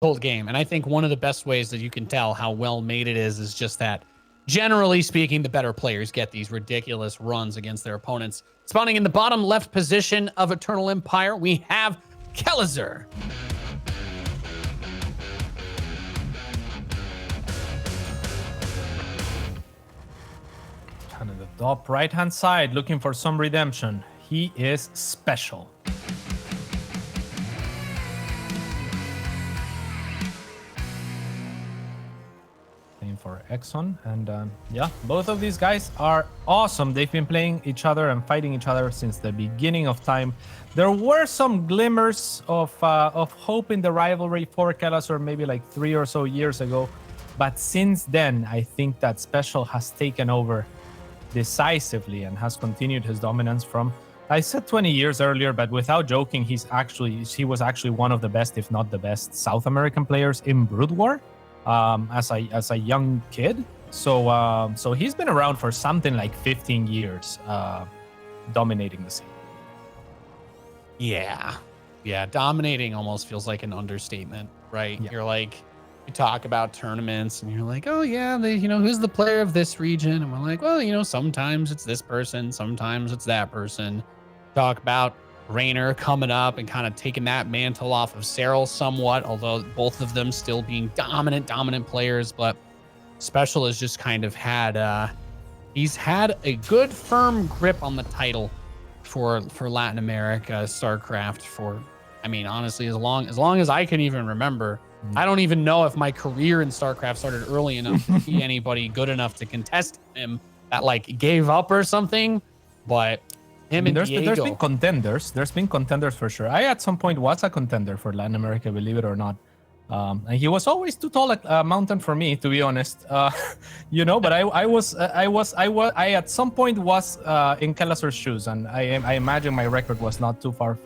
cold game. And I think one of the best ways that you can tell how well made it is just that, generally speaking, the better players get these ridiculous runs against their opponents. Spawning in the bottom left position of Eternal Empire, we have Kelazhurl. And in the top right-hand side, looking for some redemption. He is special. Playing for Exxon, and yeah, both of these guys are awesome. They've been playing each other and fighting each other since the beginning of time. There were some glimmers of hope in the rivalry for Kelazhurl maybe like 3 or so years ago, but since then, I think that Special has taken over decisively and has continued his dominance from, I said 20 years earlier, but without joking, he was actually one of the best, if not the best, South American players in Brood War as a young kid. So he's been around for something like 15 years, dominating the scene. Yeah, dominating almost feels like an understatement, right? Yeah. You're like, you talk about tournaments and you're like, oh yeah, who's the player of this region? And we're like, well, sometimes it's this person, sometimes it's that person. Talk about Raynor coming up and kind of taking that mantle off of Serral somewhat, although both of them still being dominant players. But Special has just kind of had, he's had a good firm grip on the title for Latin America, StarCraft for, I mean, honestly, as long as I can even remember. I don't even know if my career in StarCraft started early enough to be anybody good enough to contest him that like gave up or something. But him and Diego. There's been contenders. There's been contenders for sure. I at some point was a contender for Latin America, believe it or not. And he was always too tall a mountain for me, to be honest. But I at some point was in Kelazhurl's shoes, and I imagine my record was not too far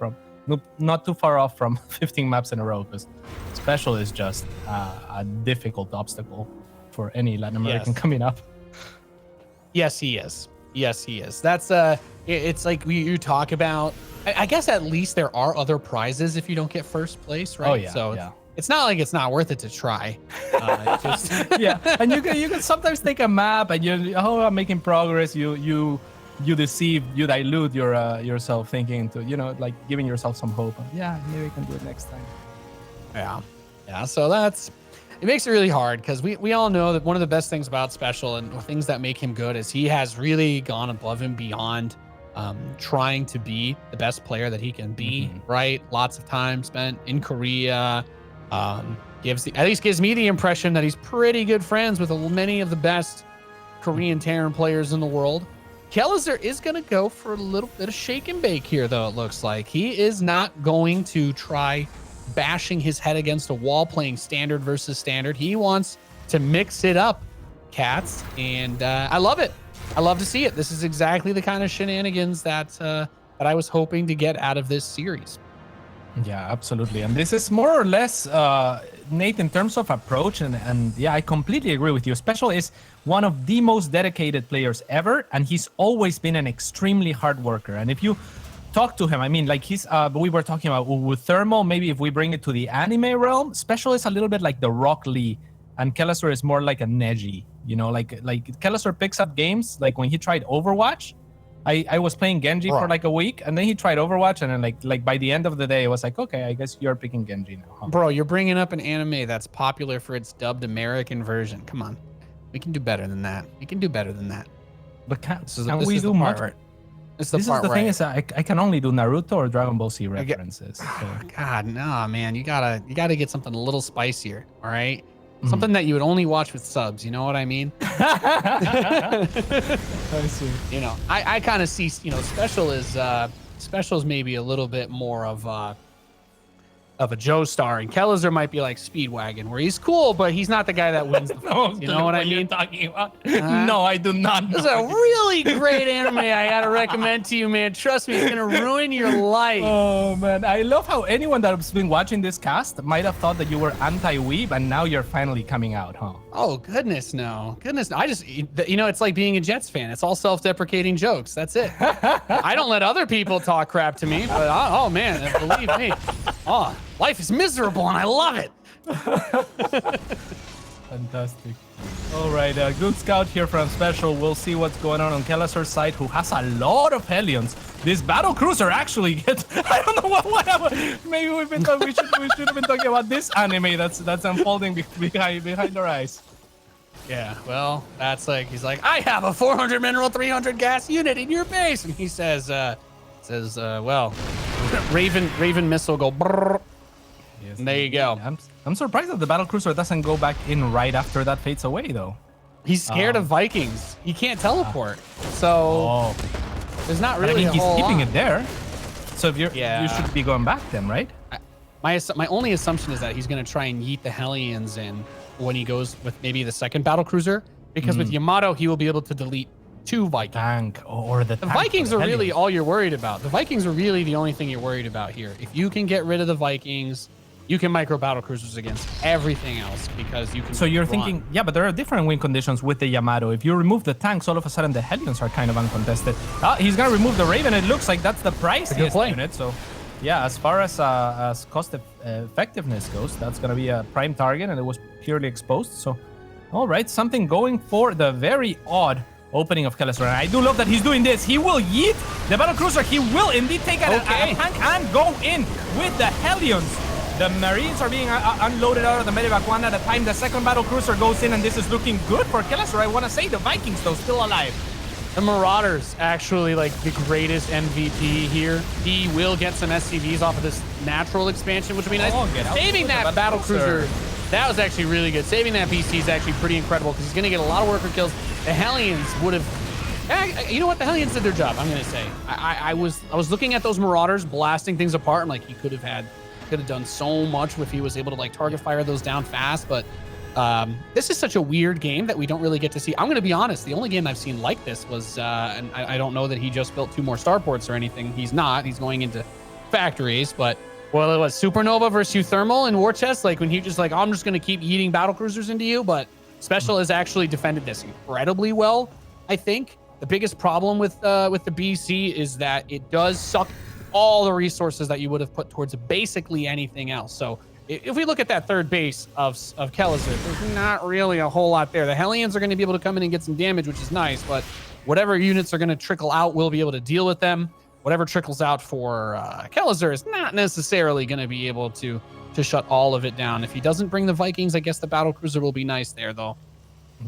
off from 15 maps in a row, because Special is just a difficult obstacle for any Latin American coming up. Yes, he is. That's it's like you talk about. I guess at least there are other prizes if you don't get first place, right? Oh yeah. So it's not like it's not worth it to try. Yeah, and you can sometimes take a map and I'm making progress. You dilute yourself, thinking to like giving yourself some hope. Yeah, maybe I can do it next time. Yeah. So it makes it really hard, because we all know that one of the best things about Special and things that make him good is he has really gone above and beyond trying to be the best player that he can be. Right, lots of time spent in Korea. At least gives me the impression that he's pretty good friends with many of the best Korean Terran players in the world. Kelazhurl is going to go for a little bit of shake and bake here, though. It looks like he is not going to try bashing his head against a wall playing standard versus standard. He wants to mix it up, cats, and I love it. I love to see it. This is exactly the kind of shenanigans that I was hoping to get out of this series. Yeah, absolutely. And this is more or less, Nate, in terms of approach, and yeah, I completely agree with you. Special is one of the most dedicated players ever, and he's always been an extremely hard worker. And if you talk to him, I mean, like we were talking about with Thermal, maybe if we bring it to the anime realm, Special is a little bit like the Rock Lee, and Kelazhurl is more like a Neji. Like Kelazhurl picks up games, like when he tried Overwatch. I was playing Genji for like a week, and then he tried Overwatch, and then like by the end of the day, it was like, okay, I guess you're picking Genji now. Huh? Bro, you're bringing up an anime that's popular for its dubbed American version. Come on, we can do better than that. But can we do more? Right? This is the thing is I can only do Naruto or Dragon Ball Z references. God, no, man, you gotta get something a little spicier. All right. Something that you would only watch with subs, you know what I mean? I see. I kind of see, Special is maybe a little bit more of a Joestar, and Kelazhurl might be like Speedwagon, where he's cool, but he's not the guy that wins the fight. You know what I mean? Talking about? No, I do not. This is a really great anime I gotta recommend to you, man. Trust me, it's gonna ruin your life. Oh man, I love how anyone that's been watching this cast might have thought that you were anti-weeb, and now you're finally coming out, huh? Oh goodness, no. I just, it's like being a Jets fan. It's all self-deprecating jokes. That's it. I don't let other people talk crap to me, but oh man, believe me, life is miserable and I love it. Fantastic. All right, good scout here from Special. We'll see what's going on Kelazhur's side, who has a lot of Hellions. This battle cruiser actually gets. I don't know what maybe we should have been talking about this anime that's unfolding behind our eyes. Yeah, well, that's like, he's like, I have a 400 mineral, 300 gas unit in your base, and he says, well, Raven missile go brrr. Yes, And there you go. I'm surprised that the battlecruiser doesn't go back in right after that fades away, though. He's scared of Vikings. He can't teleport, so there's not really. I mean, he's keeping lot. it there. So if you should be going back then, right? My only assumption is that he's gonna try and yeet the Hellions in when he goes with maybe the second battlecruiser, because with Yamato he will be able to delete 2 Vikings. Tank or the tank Vikings are really all you're worried about. The Vikings are really the only thing you're worried about here. If you can get rid of the Vikings, you can micro battlecruisers against everything else because you can. So you're thinking, yeah, but there are different win conditions with the Yamato. If you remove the tanks, all of a sudden the Hellions are kind of uncontested. He's gonna remove the Raven. It looks like that's the priciest unit. So, yeah, as far as cost effectiveness goes, that's gonna be a prime target, and it was purely exposed. So, all right, something going for the very odd opening of Kelazhurl. And I do love that he's doing this. He will yeet the battlecruiser. He will indeed take a tank and go in with the Hellions. The Marines are being unloaded out of the medevac one at a time. The second battlecruiser goes in, and this is looking good for Kelazhurl. I want to say the Vikings, though, still alive. The Marauders, actually, like the greatest MVP here. He will get some SCVs off of this natural expansion, which would be nice. Saving that battlecruiser, that was actually really good. Saving that BC is actually pretty incredible because he's going to get a lot of worker kills. The Hellions would have... You know what? The Hellions did their job, I'm going to say. I was looking at those Marauders blasting things apart. I'm like, he could have done so much if he was able to like target fire those down fast, but this is such a weird game that we don't really get to see. I'm going to be honest, the only game I've seen like this was and I don't know that he just built 2 more starports or anything. He's going into factories, but well, it was Supernova versus Thermal and War Chest, like when he just like, I'm just going to keep eating battle cruisers into you. But Special has actually defended this incredibly well. I think the biggest problem with the BC is that it does suck all the resources that you would have put towards basically anything else. So if we look at that third base of Kelazhurl, there's not really a whole lot there. The Hellions are going to be able to come in and get some damage, which is nice, but whatever units are going to trickle out, we'll be able to deal with them. Whatever trickles out for Kelazhurl is not necessarily going to be able to shut all of it down. If he doesn't bring the Vikings, I guess the battlecruiser will be nice there, though.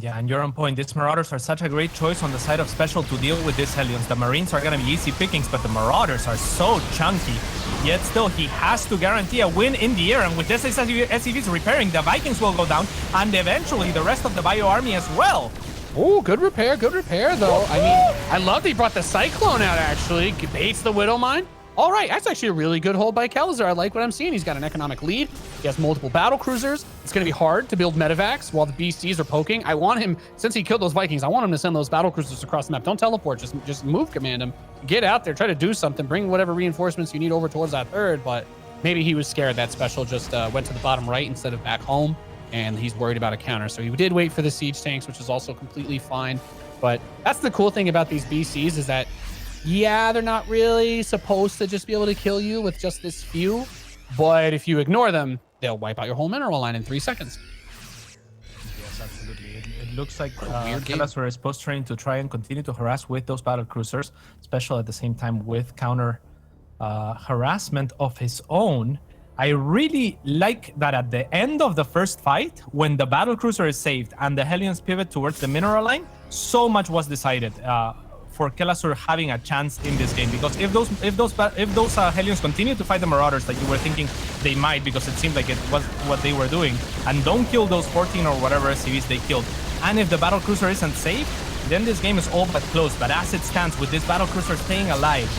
Yeah, and you're on point. These Marauders are such a great choice on the side of Special to deal with these Hellions. The Marines are going to be easy pickings, but the Marauders are so chunky. Yet still, he has to guarantee a win in the air. And with this SCVs repairing, the Vikings will go down, and eventually the rest of the Bio army as well. Oh, good repair, though. I mean, I love that he brought the Cyclone out, actually. Baits the Widow Mine. All right, that's actually a really good hold by Kelazhurl. I like what I'm seeing. He's got an economic lead. He has multiple battle cruisers. It's going to be hard to build medevacs while the BCs are poking. I want him, since he killed those Vikings, I want him to send those battle cruisers across the map. Don't teleport, just move command him. Get out there, try to do something, bring whatever reinforcements you need over towards that third, but maybe he was scared that Special just went to the bottom right instead of back home, and he's worried about a counter. So he did wait for the siege tanks, which is also completely fine. But that's the cool thing about these BCs is that yeah, they're not really supposed to just be able to kill you with just this few, but if you ignore them, they'll wipe out your whole mineral line in 3 seconds. Yes, absolutely. It looks like Kelazhurl is post-training to try and continue to harass with those battle cruisers, especially at the same time with counter harassment of his own. I really like that at the end of the first fight, when the battle cruiser is saved and the Hellions pivot towards the mineral line, so much was decided for Kelazhurl having a chance in this game, because if those Hellions continue to fight the Marauders like you were thinking they might, because it seemed like it was what they were doing, and don't kill those 14 or whatever SCVs they killed, and if the battle cruiser isn't safe, then this game is all but closed. But as it stands, with this battle cruiser staying alive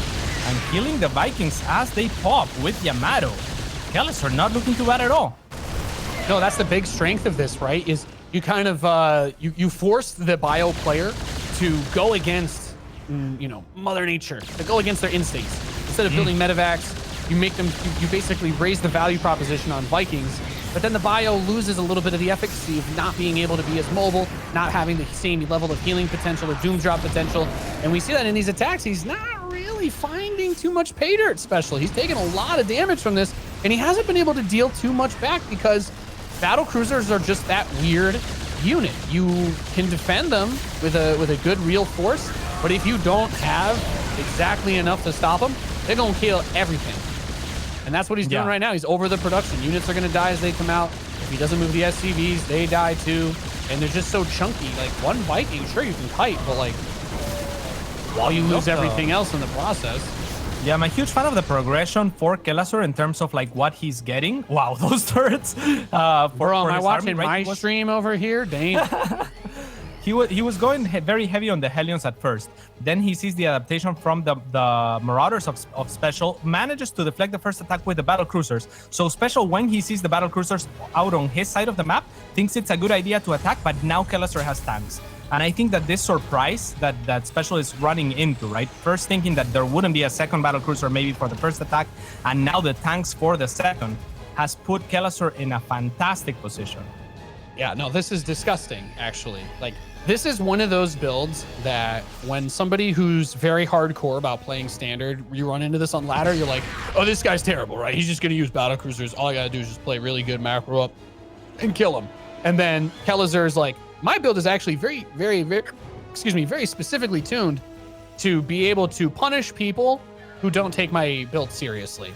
and killing the Vikings as they pop with Yamato, Kelazhurl not looking too bad at all. No, that's the big strength of this, right? Is you kind of you force the bio player to go against Mother Nature, to go against their instincts. Instead of building medevacs, you make them, you basically raise the value proposition on Vikings, but then the bio loses a little bit of the efficacy of not being able to be as mobile, not having the same level of healing potential or doom drop potential. And we see that in these attacks, he's not really finding too much pay dirt special. He's taken a lot of damage from this, and he hasn't been able to deal too much back because battle cruisers are just that weird unit. You can defend them with a good real force, but if you don't have exactly enough to stop them, they're gonna kill everything. And that's what he's doing right now. He's over the production. Units are gonna die as they come out. If he doesn't move the SCVs, they die too. And they're just so chunky. Like one Viking, sure you can kite, but like while you lose everything else in the process. Yeah, I'm a huge fan of the progression for Kelazhurl in terms of like what he's getting. Wow, those turrets. Bro, am I watching my stream over here? Dang. He was going very heavy on the Hellions at first. Then he sees the adaptation from the Marauders of Special, manages to deflect the first attack with the battle cruisers. So Special, when he sees the battle cruisers out on his side of the map, thinks it's a good idea to attack, but now Kelazhurl has tanks. And I think that this surprise that Special is running into, right? First thinking that there wouldn't be a second battle cruiser maybe for the first attack, and now the tanks for the second, has put Kelazhurl in a fantastic position. Yeah, no, this is disgusting, actually. Like, this is one of those builds that when somebody who's very hardcore about playing standard, you run into this on ladder, you're like, oh, this guy's terrible, right? He's just going to use battle cruisers. All I got to do is just play really good macro up and kill him. And then Kelazhurl's like, my build is actually very specifically tuned to be able to punish people who don't take my build seriously.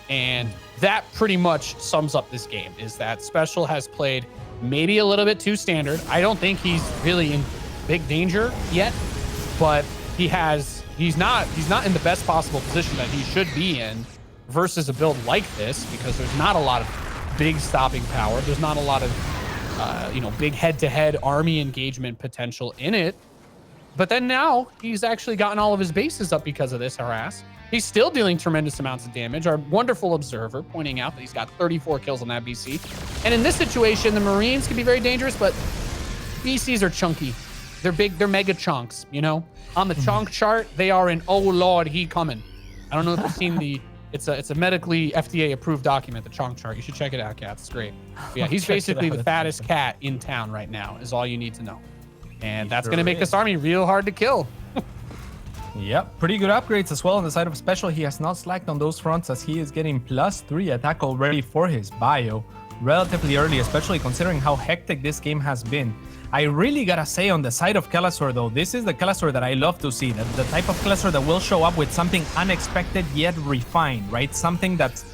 And that pretty much sums up this game, is that Special has played maybe a little bit too standard. I don't think he's really in big danger yet, but he's not in the best possible position that he should be in versus a build like this, because there's not a lot of big stopping power. There's not a lot of big head-to-head army engagement potential in it. But then now he's actually gotten all of his bases up because of this harass. He's still dealing tremendous amounts of damage. Our wonderful observer pointing out that he's got 34 kills on that BC. And in this situation, the Marines can be very dangerous, but BCs are chunky. They're big, they're mega chunks, you know? On the chunk chart, they are in, oh Lord, he coming. I don't know if you've seen it's a medically FDA approved document, the chunk chart. You should check it out, cats. It's great. But yeah, he's basically the fattest cat in town right now, is all you need to know. And that's going to make this army real hard to kill. Yep, pretty good upgrades as well on the side of Special. He has not slacked on those fronts, as he is getting +3 attack already for his bio. Relatively early, especially considering how hectic this game has been. I really gotta say, on the side of Kelazhurl though, this is the Kelazhurl that I love to see. The type of Kelazhurl that will show up with something unexpected yet refined, right? Something that's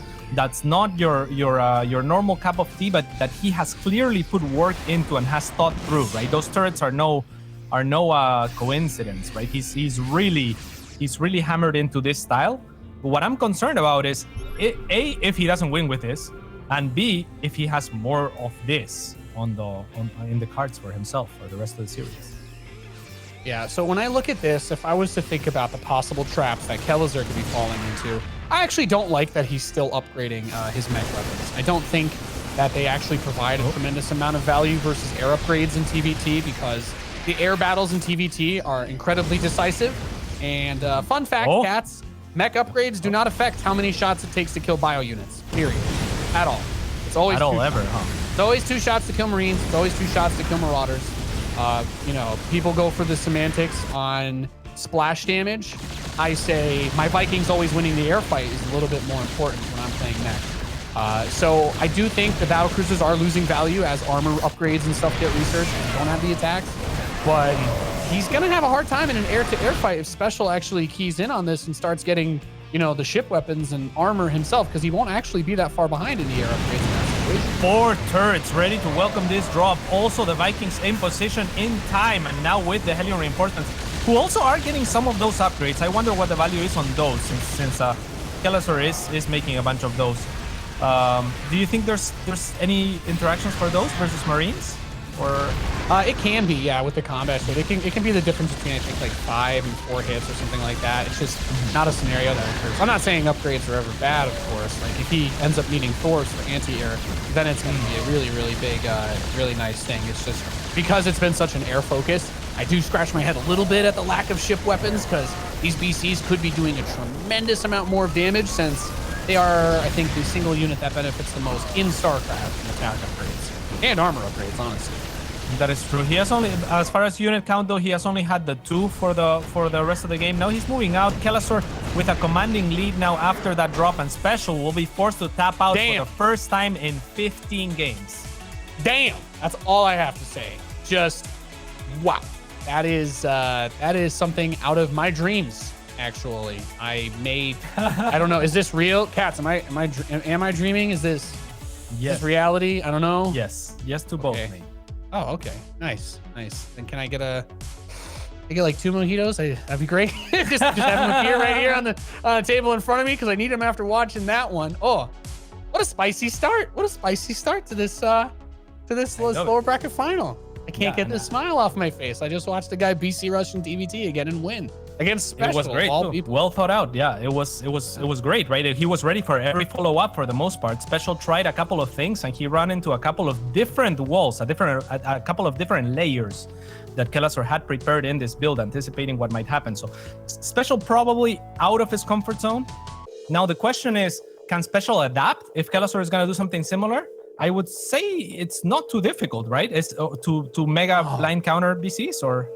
not your normal cup of tea, but that he has clearly put work into and has thought through, right? Those turrets are no coincidence, right? He's really hammered into this style. But what I'm concerned about is A, if he doesn't win with this, and B, if he has more of this in the cards for himself for the rest of the series. Yeah, so when I look at this, if I was to think about the possible traps that Kelazhurl could be falling into, I actually don't like that he's still upgrading his mech weapons. I don't think that they actually provide a tremendous amount of value versus air upgrades in TVT, because the air battles in TVT are incredibly decisive. And fun fact, cats, mech upgrades do not affect how many shots it takes to kill bio units, period, at all. It's always It's always 2 shots to kill Marines. It's always 2 shots to kill Marauders. People go for the semantics on splash damage. I say my Vikings always winning the air fight is a little bit more important when I'm playing mech. So I do think the battle cruisers are losing value as armor upgrades and stuff get researched and don't have the attacks. But he's going to have a hard time in an air-to-air fight if Special actually keys in on this and starts getting, the ship weapons and armor himself, because he won't actually be that far behind in the air upgrades in that situation. 4 turrets ready to welcome this drop. Also, the Vikings in position in time, and now with the Hellion reinforcements, who also are getting some of those upgrades. I wonder what the value is on those, since Kelazhurl is making a bunch of those. Do you think there's any interactions for those versus Marines? Or it can be, yeah, with the combat. So it can be the difference between, I think, like 5 and 4 hits or something like that. It's just not a scenario that occurs. I'm not saying upgrades are ever bad, of course. Like if he ends up needing Thors for anti-air, then it's going to be a really, really big, really nice thing. It's just because it's been such an air focus, I do scratch my head a little bit at the lack of ship weapons, because these BCs could be doing a tremendous amount more of damage, since they are, I think, the single unit that benefits the most in StarCraft in attack upgrades and armor upgrades, honestly. That is true. He has only, as far as unit count though, he has only had the 2 for the rest of the game. Now he's moving out. Kelazhurl with a commanding lead now after that drop, and Special will be forced to tap out for the first time in 15 games. Damn, that's all I have to say. Just wow. That is something out of my dreams. Actually, I don't know. Is this real? Cats, am I dreaming? Is this reality? I don't know. Yes to both. Okay. Mate. Oh, okay. Nice. Then can I get like 2 mojitos? That'd be great. just having a beer right here on the table in front of me because I need them after watching that one. Oh, what a spicy start! What a spicy start to this lower bracket final. I can't get this smile off my face. I just watched the guy BC Russian DVT again and win against Special. It was great. Well thought out. Yeah, it was great, right? He was ready for every follow-up for the most part. Special tried a couple of things and he ran into a couple of different walls, a couple of different layers that Kelazhurl had prepared in this build, anticipating what might happen. So Special probably out of his comfort zone. Now the question is, can Special adapt if Kelazhurl is going to do something similar? I would say it's not too difficult, right? It's to mega blind counter BCs or.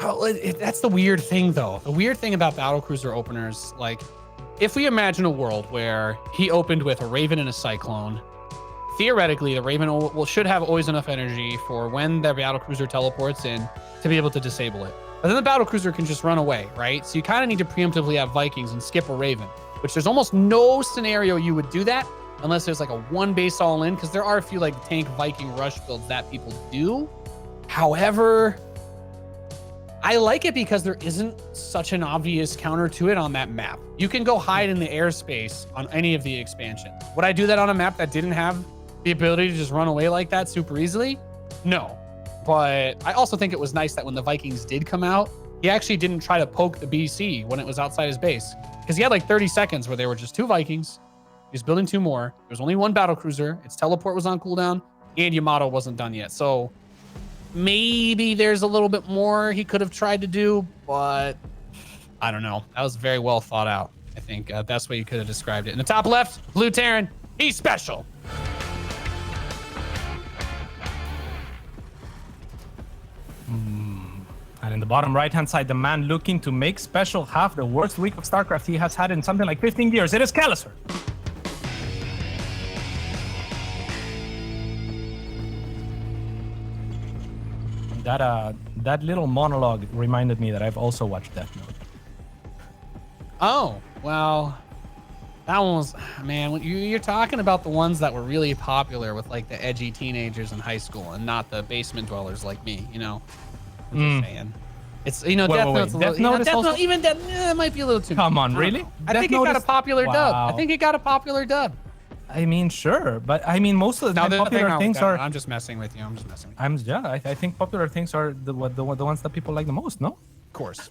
Oh, that's the weird thing, though. The weird thing about Battlecruiser openers, like, if we imagine a world where he opened with a Raven and a Cyclone, theoretically, the Raven should have always enough energy for when the Battlecruiser teleports in to be able to disable it. But then the Battlecruiser can just run away, right? So you kind of need to preemptively have Vikings and skip a Raven, which there's almost no scenario you would do that unless there's like a one base all in, because there are a few like tank Viking rush builds that people do. However, I like it because there isn't such an obvious counter to it on that map. You can go hide in the airspace on any of the expansions. Would I do that on a map that didn't have the ability to just run away like that super easily? No. But I also think it was nice that when the Vikings did come out, he actually didn't try to poke the BC when it was outside his base, because he had like 30 seconds where there were just 2 Vikings. He was building 2 more. There was only 1 Battlecruiser. Its teleport was on cooldown, and Yamato wasn't done yet. So maybe there's a little bit more he could have tried to do, but I don't know. That was very well thought out. I think best way you could have described it. In the top left, Blue Terran, he's special. And in the bottom right-hand side, the man looking to make Special have the worst week of StarCraft he has had in something like 15 years. It is Kelazhurl. That little monologue reminded me that I've also watched Death Note. Oh, well, that one was, man, when you're talking about the ones that were really popular with like the edgy teenagers in high school and not the basement dwellers like me, you know. I'm just saying. It's, you know, Death Note's a little, it might be a little too. Come on, really? I think it got a popular dub. I think it got a popular dub. I mean, sure, but I mean, most of the time popular things are. I'm just messing with you. I think popular things are the ones that people like the most. No. Of course.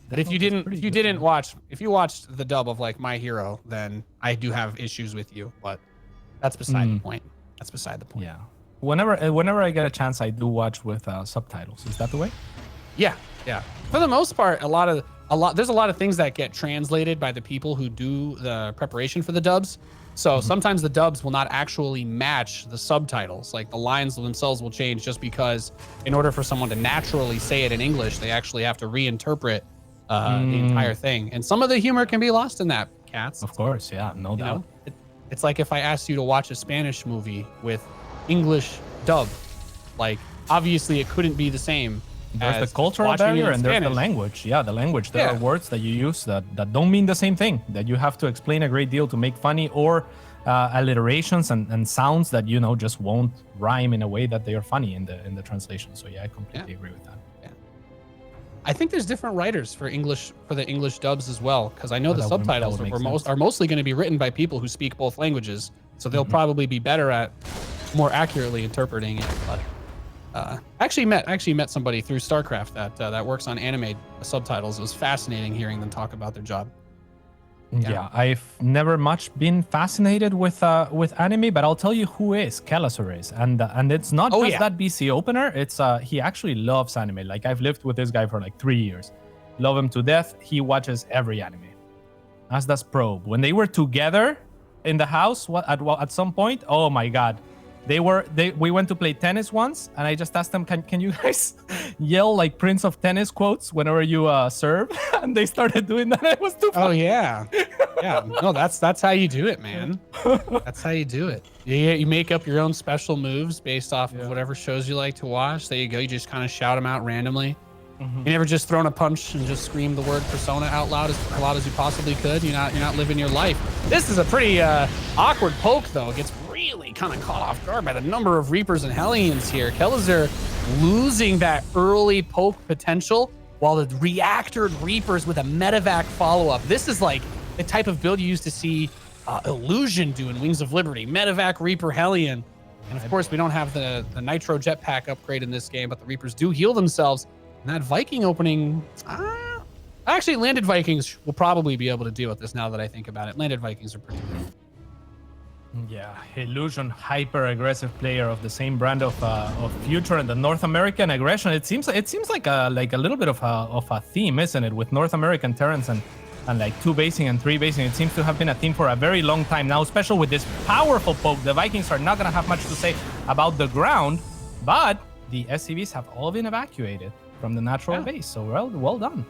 But if you watched the dub of like My Hero, then I do have issues with you. But that's beside the point. Yeah. Whenever I get a chance, I do watch with subtitles. Is that the way? Yeah. For the most part, there's a lot of things that get translated by the people who do the preparation for the dubs. So sometimes the dubs will not actually match the subtitles. Like the lines themselves will change just because in order for someone to naturally say it in English, they actually have to reinterpret the entire thing. And some of the humor can be lost in that, Cats. Of course, yeah, no doubt. It's like if I asked you to watch a Spanish movie with English dub, like obviously it couldn't be the same. There's the cultural barrier and there's the language. Yeah, the language. There are words that you use that don't mean the same thing, that you have to explain a great deal to make funny, or alliterations and sounds that, you know, just won't rhyme in a way that they are funny in the translation. So yeah, I completely agree with that. Yeah. I think there's different writers for the English dubs as well, because I know the subtitles are mostly going to be written by people who speak both languages, so they'll probably be better at more accurately interpreting it. But I actually met somebody through StarCraft that works on anime subtitles. It was fascinating hearing them talk about their job. Yeah, I've never much been fascinated with anime, but I'll tell you who is. Kelazhurl is, and it's not just that BC opener. It's he actually loves anime. Like I've lived with this guy for like 3 years, love him to death. He watches every anime. As does Probe. When they were together in the house, at some point, oh my god. We went to play tennis once, and I just asked them, can you guys yell like Prince of Tennis quotes whenever you serve? And they started doing that. It was too funny. Oh yeah. Yeah, no, that's how you do it, man. That's how you do it. You make up your own special moves based off of whatever shows you like to watch. There you go. You just kind of shout them out randomly. You never just thrown a punch and just screamed the word persona out loud as you possibly could. You're not living your life. This is a pretty awkward poke though. It gets really kind of caught off guard by the number of Reapers and Hellions here. Kelazhurl losing that early poke potential while the reactored Reapers with a medevac follow-up. This is like the type of build you used to see Illusion do in Wings of Liberty. Medevac Reaper Hellion. And of course, we don't have the Nitro Jetpack upgrade in this game, but the Reapers do heal themselves. And that Viking opening, actually Landed Vikings will probably be able to deal with this now that I think about it. Landed Vikings are pretty good. Yeah, Illusion, hyper-aggressive player of the same brand of Future and the North American aggression. It seems like a little bit of a theme, isn't it? With North American Terrans and like 2 basing and 3 basing, it seems to have been a theme for a very long time now, especially with this powerful poke. The Vikings are not gonna have much to say about the ground, but the SCVs have all been evacuated from the natural base. So well done.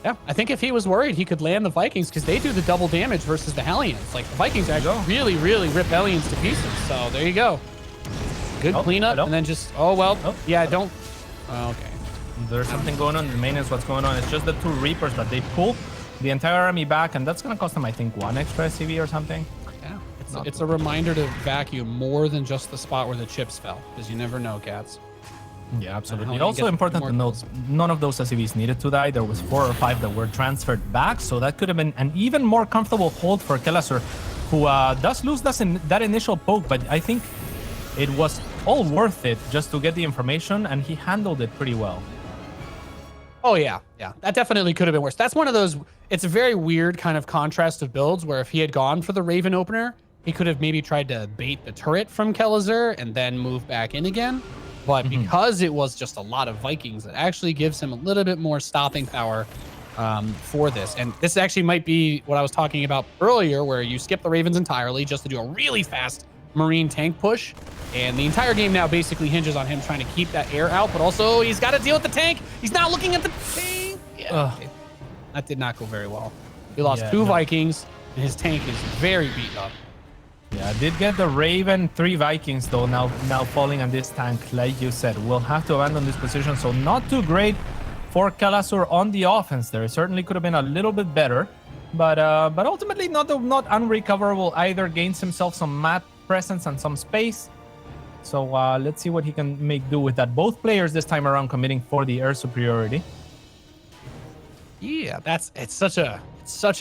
Yeah, I think if he was worried, he could land the Vikings because they do the double damage versus the Hellions. Like the Vikings actually really rip Hellions to pieces. So there you go. Good cleanup, and then just don't. Oh, okay. There's something going on. The main is what's going on. It's just the 2 Reapers, but they pull the entire army back, and that's gonna cost them, I think, 1 extra SCV or something. Yeah, it's a reminder to vacuum more than just the spot where the chips fell, because you never know, cats. Yeah, absolutely. Also important to note, none of those SCVs needed to die. There was 4 or 5 that were transferred back, so that could have been an even more comfortable hold for Kelazhurl, who does lose that initial poke, but I think it was all worth it just to get the information, and he handled it pretty well. Oh, yeah. That definitely could have been worse. That's one of those, it's a very weird kind of contrast of builds where if he had gone for the Raven opener, he could have maybe tried to bait the turret from Kelazhurl and then move back in again. But because it was just a lot of Vikings, it actually gives him a little bit more stopping power for this. And this actually might be what I was talking about earlier, where you skip the Ravens entirely just to do a really fast Marine tank push. And the entire game now basically hinges on him trying to keep that air out, but also he's got to deal with the tank. He's not looking at the tank. Yeah, that did not go very well. He lost 2 Vikings, and his tank is very beat up. Yeah, did get the Raven, 3 Vikings though now falling on this tank, like you said. We'll have to abandon this position, so not too great for Kelazhurl on the offense there. It certainly could have been a little bit better, but ultimately not unrecoverable either. Gains himself some map presence and some space. So let's see what he can make do with that. Both players this time around committing for the air superiority. Yeah, it's such a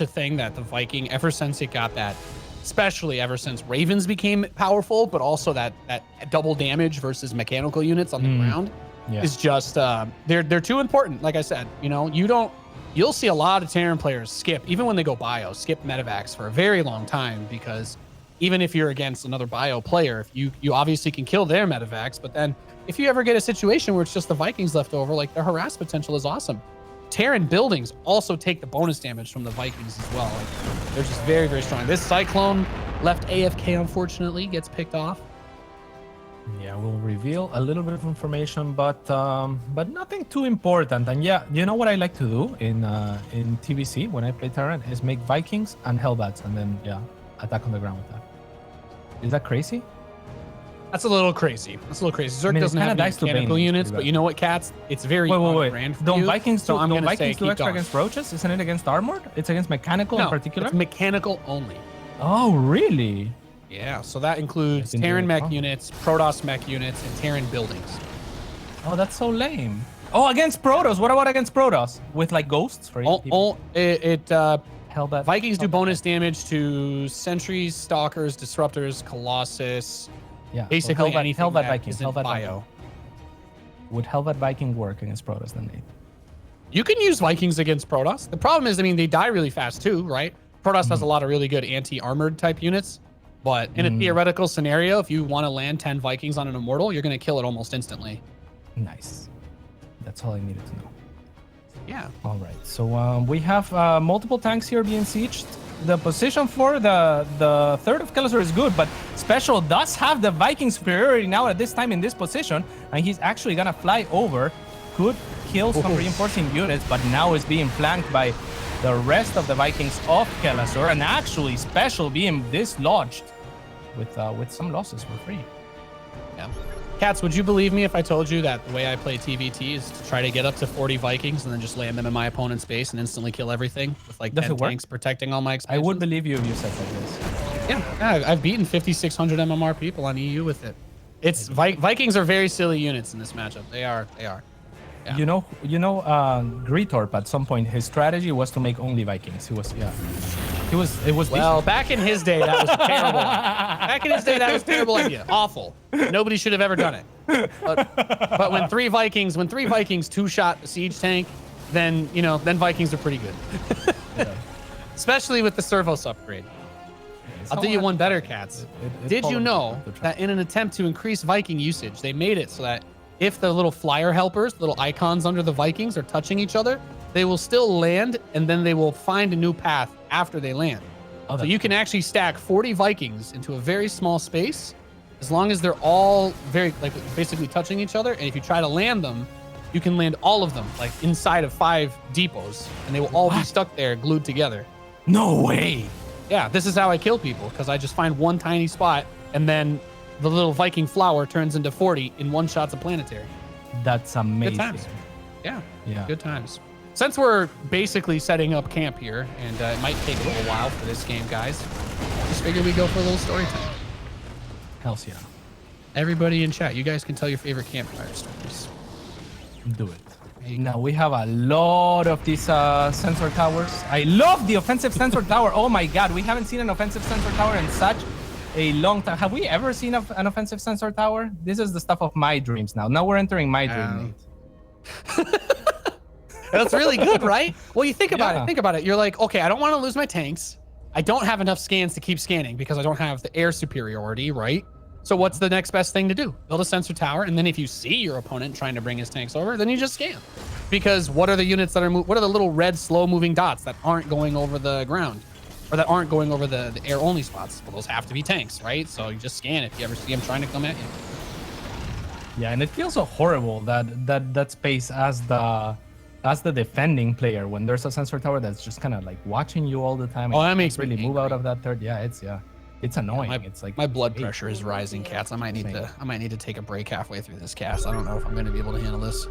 thing that the Viking, ever since it got that, especially ever since Ravens became powerful, but also that double damage versus mechanical units on the ground is just they're too important. Like I said, you'll see a lot of Terran players skip, even when they go bio, skip medevacs for a very long time, because even if you're against another bio player, you obviously can kill their medevacs, but then if you ever get a situation where it's just the Vikings left over, like their harass potential is awesome. Terran buildings also take the bonus damage from the Vikings as well. Like, they're just very strong. This Cyclone left AFK, unfortunately, gets picked off. Yeah, we'll reveal a little bit of information, but nothing too important. And yeah, you know what I like to do in TBC when I play Terran is make Vikings and Hellbats, and then attack on the ground with that. Is that crazy? That's a little crazy. Zerg doesn't have mechanical units, but you know what, cats? It's very brand for Don't you. Vikings so I'm don't gonna Vikings say do extra against roaches? Isn't it against armored? It's against mechanical in particular? It's mechanical only. Oh, really? Yeah, so that includes Terran mech units, Protoss mech units, and Terran buildings. Oh, that's so lame. Oh, against Protoss. What about against Protoss? With like ghosts for Hellbat. Vikings do bonus damage to sentries, stalkers, disruptors, Colossus. Yeah, basically anything Hellbat that Viking, isn't bio. Would Hellbat Viking work against Protoss then, Nate? You can use Vikings against Protoss. The problem is, they die really fast too, right? Protoss has a lot of really good anti-armored type units, but in a theoretical scenario, if you want to land 10 Vikings on an Immortal, you're going to kill it almost instantly. Nice. That's all I needed to know. Yeah. All right. So we have multiple tanks here being sieged. The position for the third of Kelazhurl is good, but Special does have the Viking superiority now at this time in this position, and he's actually gonna fly over. Could kill some reinforcing units, but now is being flanked by the rest of the Vikings of Kelazhurl, and actually Special being dislodged with some losses for free. Yeah. Cats, would you believe me if I told you that the way I play TVT is to try to get up to 40 Vikings and then just land them in my opponent's base and instantly kill everything with like 10 tanks protecting all my expansions? I would believe you if you said like this. Yeah, I've beaten 5,600 MMR people on EU with it. It's Vikings are very silly units in this matchup. They are. Yeah. You know, Greetorp at some point, his strategy was to make only Vikings. It was well, back in his day, that was terrible. Back in his day, that was a terrible idea. Awful. Nobody should have ever done it. But when three Vikings two-shot a siege tank, then, then Vikings are pretty good. Yeah. Especially with the Servos upgrade. I'll do you one better, Cats. Did you know that in an attempt to increase Viking usage, they made it so that if the little flyer helpers, little icons under the Vikings are touching each other, they will still land and then they will find a new path after they land. So you can actually stack 40 Vikings into a very small space as long as they're all basically touching each other. And if you try to land them, you can land all of them like inside of 5 depots and they will all be stuck there glued together. No way. Yeah, this is how I kill people because I just find one tiny spot and then the little Viking flower turns into 40 in one shots of planetary. That's amazing. Good times. Yeah. Yeah. Good times. Since we're basically setting up camp here, and it might take a little while for this game, guys, just figured we go for a little story time. Hells yeah. Everybody in chat, you guys can tell your favorite campfire stories. Do it. Now we have a lot of these sensor towers. I love the offensive sensor tower. Oh my God, we haven't seen an offensive sensor tower in such a long time. Have we ever seen an offensive sensor tower? This is the stuff of my dreams now. Now we're entering my dream, Nate. That's really good, right? Well, you think about it. Think about it. You're like, okay, I don't want to lose my tanks. I don't have enough scans to keep scanning because I don't have the air superiority, right? So what's the next best thing to do? Build a sensor tower, and then if you see your opponent trying to bring his tanks over, then you just scan. Because what are the units that are what are the little red slow-moving dots that aren't going over the ground? Or that aren't going over the air-only spots? Well, those have to be tanks, right? So you just scan if you ever see them trying to come at you. Yeah, and it feels so horrible that space as the defending player when there's a sensor tower that's just kind of like watching you all the time. Oh, that makes really move out of that third. Yeah, it's annoying. It's like my blood pressure is rising, Cats. I might need to take a break halfway through this cast. I don't know if I'm going to be able to handle this.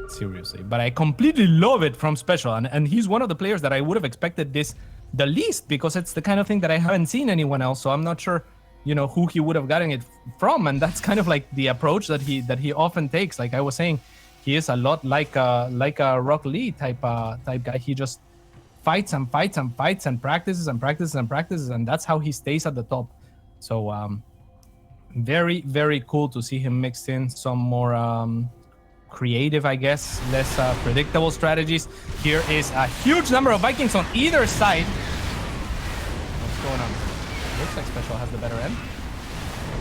Seriously, but I completely love it from Special, and he's one of the players that I would have expected this the least because it's the kind of thing that I haven't seen anyone else. So I'm not sure, who he would have gotten it from, and that's kind of like the approach that he often takes. Like I was saying, he is a lot like a Rock Lee type guy. He just fights and fights and fights and practices and practices and practices, and that's how he stays at the top. So very, very cool to see him mixed in some more creative, I guess, less predictable strategies. Here is a huge number of Vikings on either side. What's going on? Looks like Special has the better end.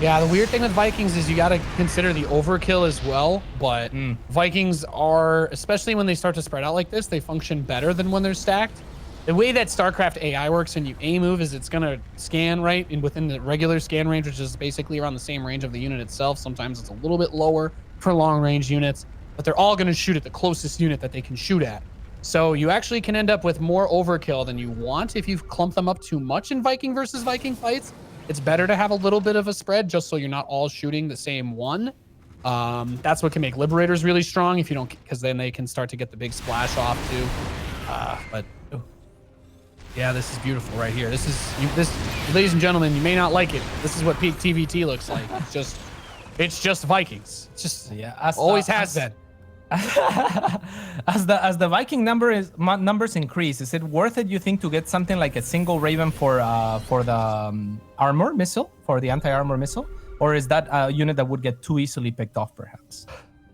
Yeah, the weird thing with Vikings is you got to consider the overkill as well, but Vikings are, especially when they start to spread out like this, they function better than when they're stacked. The way that StarCraft AI works and you A move is it's going to scan right in within the regular scan range, which is basically around the same range of the unit itself. Sometimes it's a little bit lower for long range units, but they're all going to shoot at the closest unit that they can shoot at. So you actually can end up with more overkill than you want if you clump them up too much in Viking versus Viking fights. It's better to have a little bit of a spread just so you're not all shooting the same one. That's what can make Liberators really strong if you don't, because then they can start to get the big splash off too. Yeah, this is beautiful right here. This, ladies and gentlemen, you may not like it. This is what peak TVT looks like. It's just Vikings. It's just always has been. As the Viking numbers increase, is it worth it, you think, to get something like a single Raven for the armor missile, for the anti-armor missile, or is that a unit that would get too easily picked off, perhaps?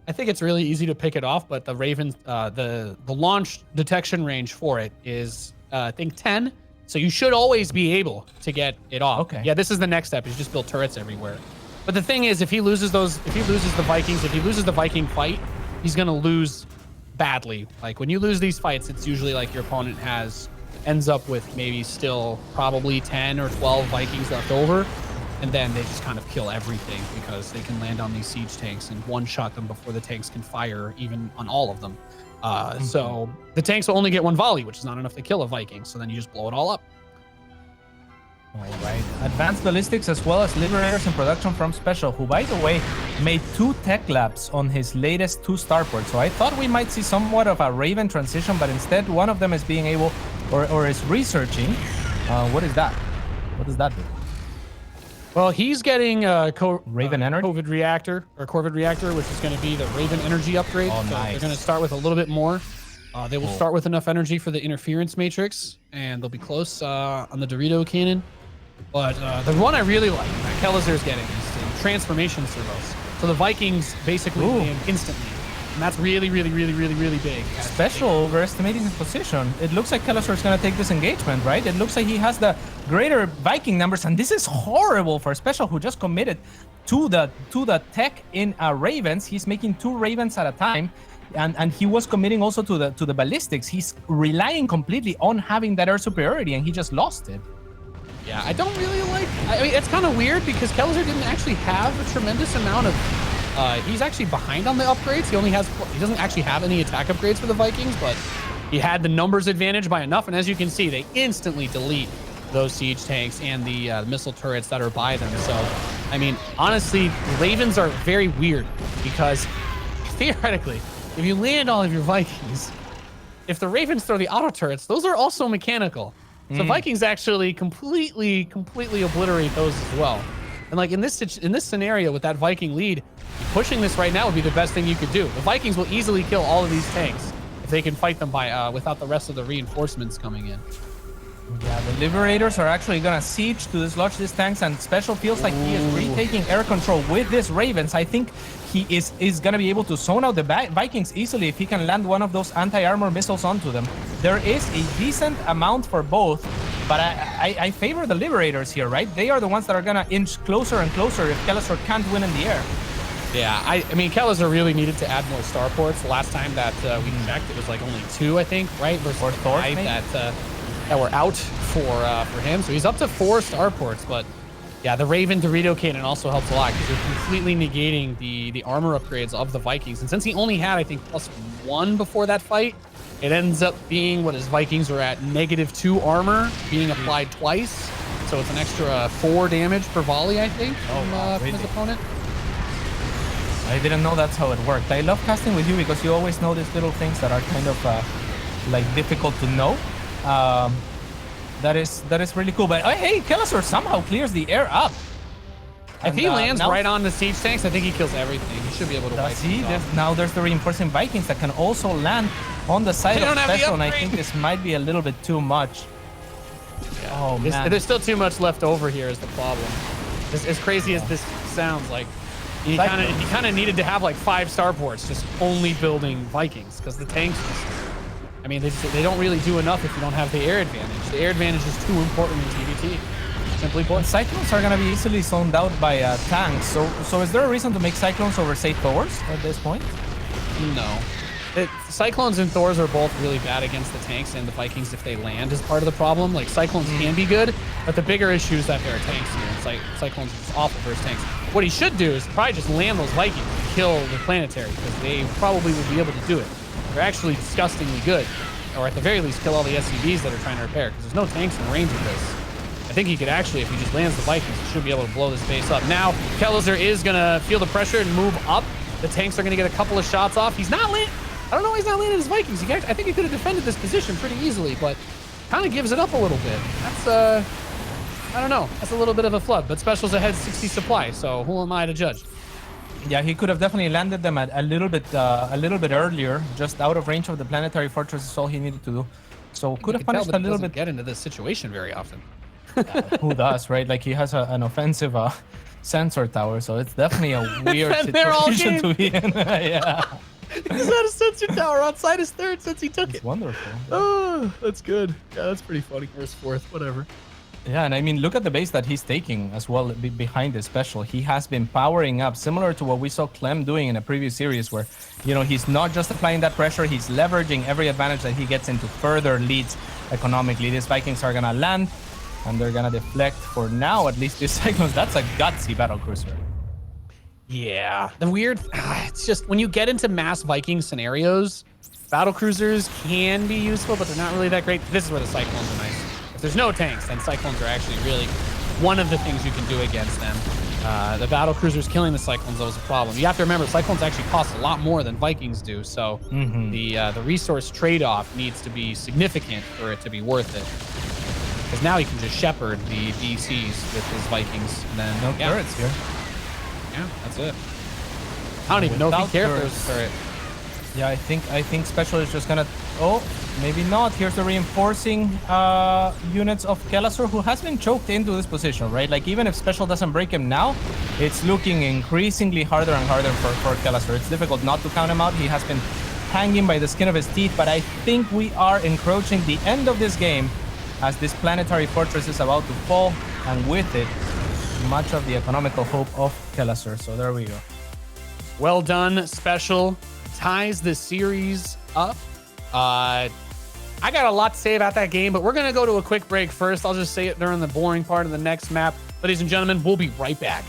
I think it's really easy to pick it off, but the Raven, the launch detection range for it is I think 10, so you should always be able to get it off. Okay. Yeah, this is the next step. Is just build turrets everywhere. But the thing is, if he loses the Vikings, if he loses the Viking fight, he's gonna lose badly. Like when you lose these fights, it's usually like your opponent ends up with maybe still probably 10 or 12 Vikings left over, and then they just kind of kill everything because they can land on these siege tanks and one-shot them before the tanks can fire even on all of them. So the tanks will only get one volley, which is not enough to kill a Viking. So then you just blow it all up. All right. Advanced ballistics as well as liberators in production from Special, who, by the way, made 2 tech labs on his latest 2 starports. So I thought we might see somewhat of a Raven transition, but instead one of them is being able, or is researching. What is that? What does that do? Well, he's getting Raven Energy? COVID reactor, which is going to be the Raven energy upgrade. Oh, so nice. They're going to start with a little bit more. They will start with enough energy for the interference matrix, and they'll be close on the Dorito cannon. But the one I really like that Kelazhur's getting is the transformation servos. So the Vikings basically land instantly. And that's really, really, really, really, really big. Special overestimating his position. It looks like Kelazhurl is going to take this engagement, right? It looks like he has the greater Viking numbers, and this is horrible for Special, who just committed to the tech in Ravens. He's making 2 Ravens at a time, and he was committing also to the ballistics. He's relying completely on having that air superiority, and he just lost it. Yeah, I don't really like. I mean, it's kind of weird because Kelazhurl didn't actually have a tremendous amount of. He's actually behind on the upgrades. He doesn't actually have any attack upgrades for the Vikings, but he had the numbers advantage by enough. And as you can see, they instantly delete those siege tanks and the missile turrets that are by them. So, I mean, honestly, Ravens are very weird because theoretically, if you land all of your Vikings, if the Ravens throw the auto turrets, those are also mechanical. So Vikings actually completely obliterate those as well. And like in this scenario with that Viking lead, pushing this right now would be the best thing you could do. The Vikings will easily kill all of these tanks if they can fight them by without the rest of the reinforcements coming in. Yeah, the Liberators are actually gonna siege to dislodge these tanks, and Special feels like he is retaking air control with this Ravens. I think he is gonna be able to zone out the Vikings easily if he can land one of those anti-armor missiles onto them. There is a decent amount for both, but I favor the Liberators here, right? They are the ones that are gonna inch closer and closer if Kelazhurl can't win in the air. Yeah, I mean, Kelazhurl really needed to add more starports. The last time that we checked, it was like only 2, I think, right? Versus 5 that were out for him. So he's up to 4 starports, but yeah, the Raven Dorito cannon also helps a lot because you're completely negating the armor upgrades of the Vikings. And since he only had, I think, +1 before that fight, it ends up being what his Vikings are at -2 armor being applied twice. So it's an extra 4 damage per volley, I think, from his opponent. I didn't know that's how it worked. I love casting with you because you always know these little things that are kind of like difficult to know. That is really cool. But hey, Kelazhurl somehow clears the air up. If he lands right on the siege tanks, I think he kills everything. He should be able to wipe these off. Now there's the reinforcing Vikings that can also land on the side of Special, and I think this might be a little bit too much. Yeah. Oh man, there's still too much left over here is the problem. As crazy as this sounds, like he kind of needed to have like 5 starports just only building Vikings because the tanks just, I mean, they don't really do enough if you don't have the air advantage. The air advantage is too important in TVT. Simply put. Cyclones are going to be easily zoned out by tanks. So is there a reason to make Cyclones over, say, Thors at this point? No. Cyclones and Thors are both really bad against the tanks, and the Vikings, if they land, is part of the problem. Like, Cyclones can be good, but the bigger issue is that there are tanks here. It's like Cyclones are just awful versus tanks. What he should do is probably just land those Vikings and kill the planetary, because they probably will be able to do it. They're actually disgustingly good. Or at the very least, kill all the SCVs that are trying to repair, because there's no tanks in range of this. I think he could actually, if he just lands the Vikings, he should be able to blow this base up. Now, Kelazhurl is going to feel the pressure and move up. The tanks are going to get a couple of shots off. He's not landing. I don't know why he's not landing his Vikings. I think he could have defended this position pretty easily, but kind of gives it up a little bit. That's, I don't know. That's a little bit of a flood, but Special's ahead 60 supply, so who am I to judge? Yeah, he could have definitely landed them at a little bit earlier, just out of range of the planetary fortress is all he needed to do. So could have punished a little bit. Get into this situation very often. Who does, right? Like he has an offensive sensor tower, so it's definitely a weird situation to be in. Yeah. He's had a sensor tower outside his third since he took it. Wonderful. Oh, that's good. Yeah, that's pretty funny. First, fourth, whatever. Yeah, and I mean, look at the base that he's taking as well behind the Special. He has been powering up, similar to what we saw Clem doing in a previous series where, you know, he's not just applying that pressure, he's leveraging every advantage that he gets into further leads economically. These Vikings are going to land, and they're going to deflect for now, at least these Cyclones. That's a gutsy battlecruiser. Yeah. The weird, it's just when you get into mass Viking scenarios, Battle cruisers can be useful, but they're not really that great. This is where the cyclones are nice. If there's no tanks, then cyclones are actually really one of the things you can do against them. The battle cruisers killing the cyclones was a problem. You have to remember, cyclones actually cost a lot more than Vikings do, so the resource trade-off needs to be significant for it to be worth it. Because now he can just shepherd the DCs with his Vikings, and then No turrets here. Yeah, that's it. I don't even know if he cares if there's a turret. Yeah, I think Special is just gonna. Oh, maybe not. Here's the reinforcing units of Kelazhurl, who has been choked into this position, right? Like, even if Special doesn't break him now, it's looking increasingly harder and harder for Kelazhurl. It's difficult not to count him out. He has been hanging by the skin of his teeth, but I think we are encroaching the end of this game as this planetary fortress is about to fall, and with it, much of the economical hope of Kelazhurl. So there we go. Well done, Special. Ties the series up. I got a lot to say about that game, but we're going to go to a quick break first. I'll just say it during the boring part of the next map. Ladies and gentlemen, we'll be right back.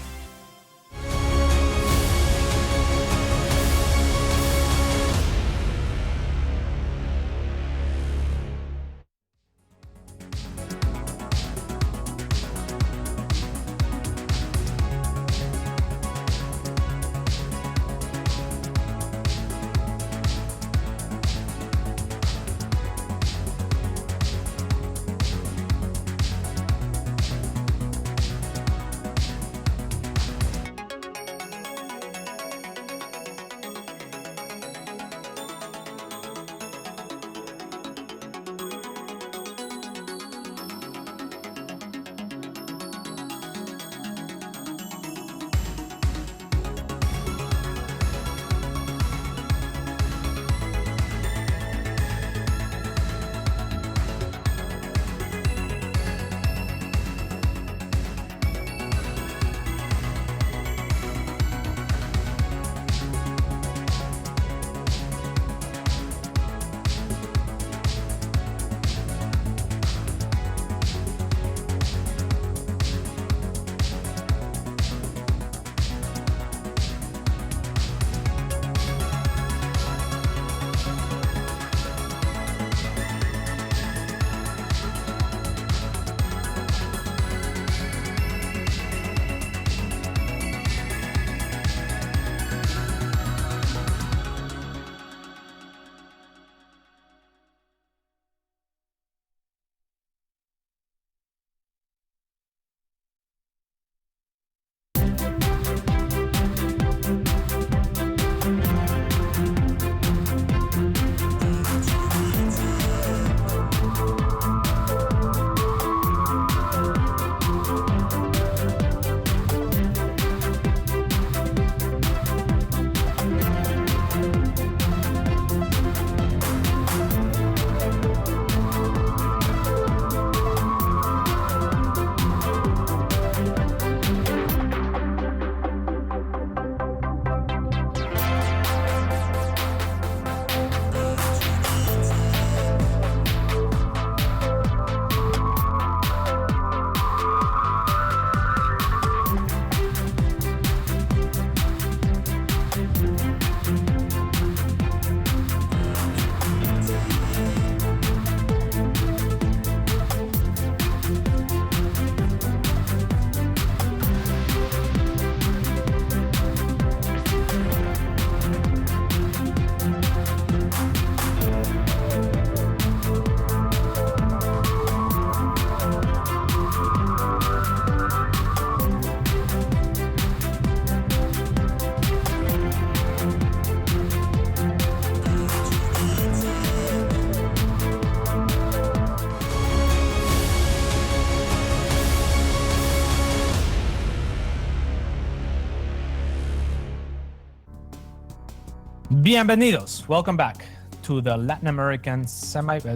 Bienvenidos. Welcome back to the Latin American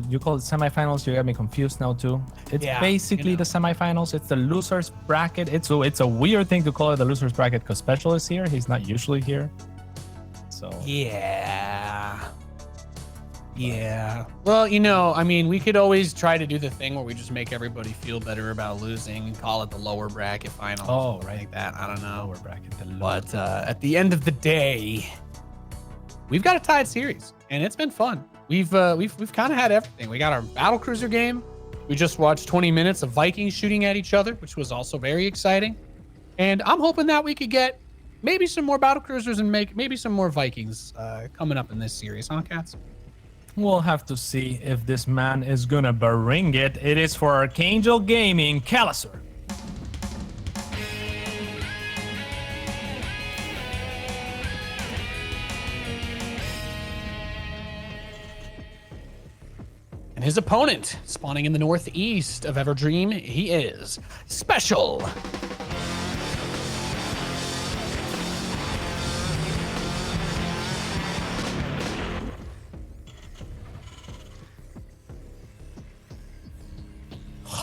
you call it semifinals. You got me confused now too. It's basically the semifinals. It's the losers bracket. It's a weird thing to call it the losers bracket because Special is here. He's not usually here. So yeah. Well, you know, I mean, we could always try to do the thing where we just make everybody feel better about losing and call it the lower bracket finals. Oh, right. Like that. I don't know. Lower bracket. But at the end of the day, we've got a tied series, and it's been fun. We've kind of had everything. We got our battle cruiser game. We just watched 20 minutes of Vikings shooting at each other, which was also very exciting. And I'm hoping that we could get maybe some more battle cruisers and maybe some more Vikings coming up in this series, huh, Cats? We'll have to see if this man is gonna bring it. It is for Archangel Gaming, Kelazhurl. And his opponent, spawning in the northeast of Everdream, he is Special.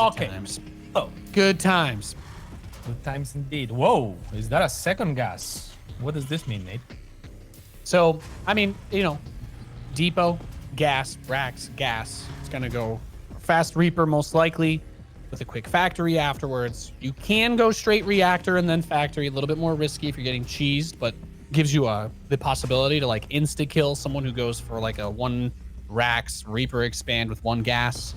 Okay. Oh, Good times. good times indeed. Whoa, is that a second gas? What does this mean, Nate? So, I mean, depot, gas, racks, gas. It's going to go fast Reaper most likely with a quick factory afterwards. You can go straight reactor and then factory, a little bit more risky if you're getting cheesed, but gives you the possibility to like insta kill someone who goes for like a 1 racks Reaper expand with 1 gas.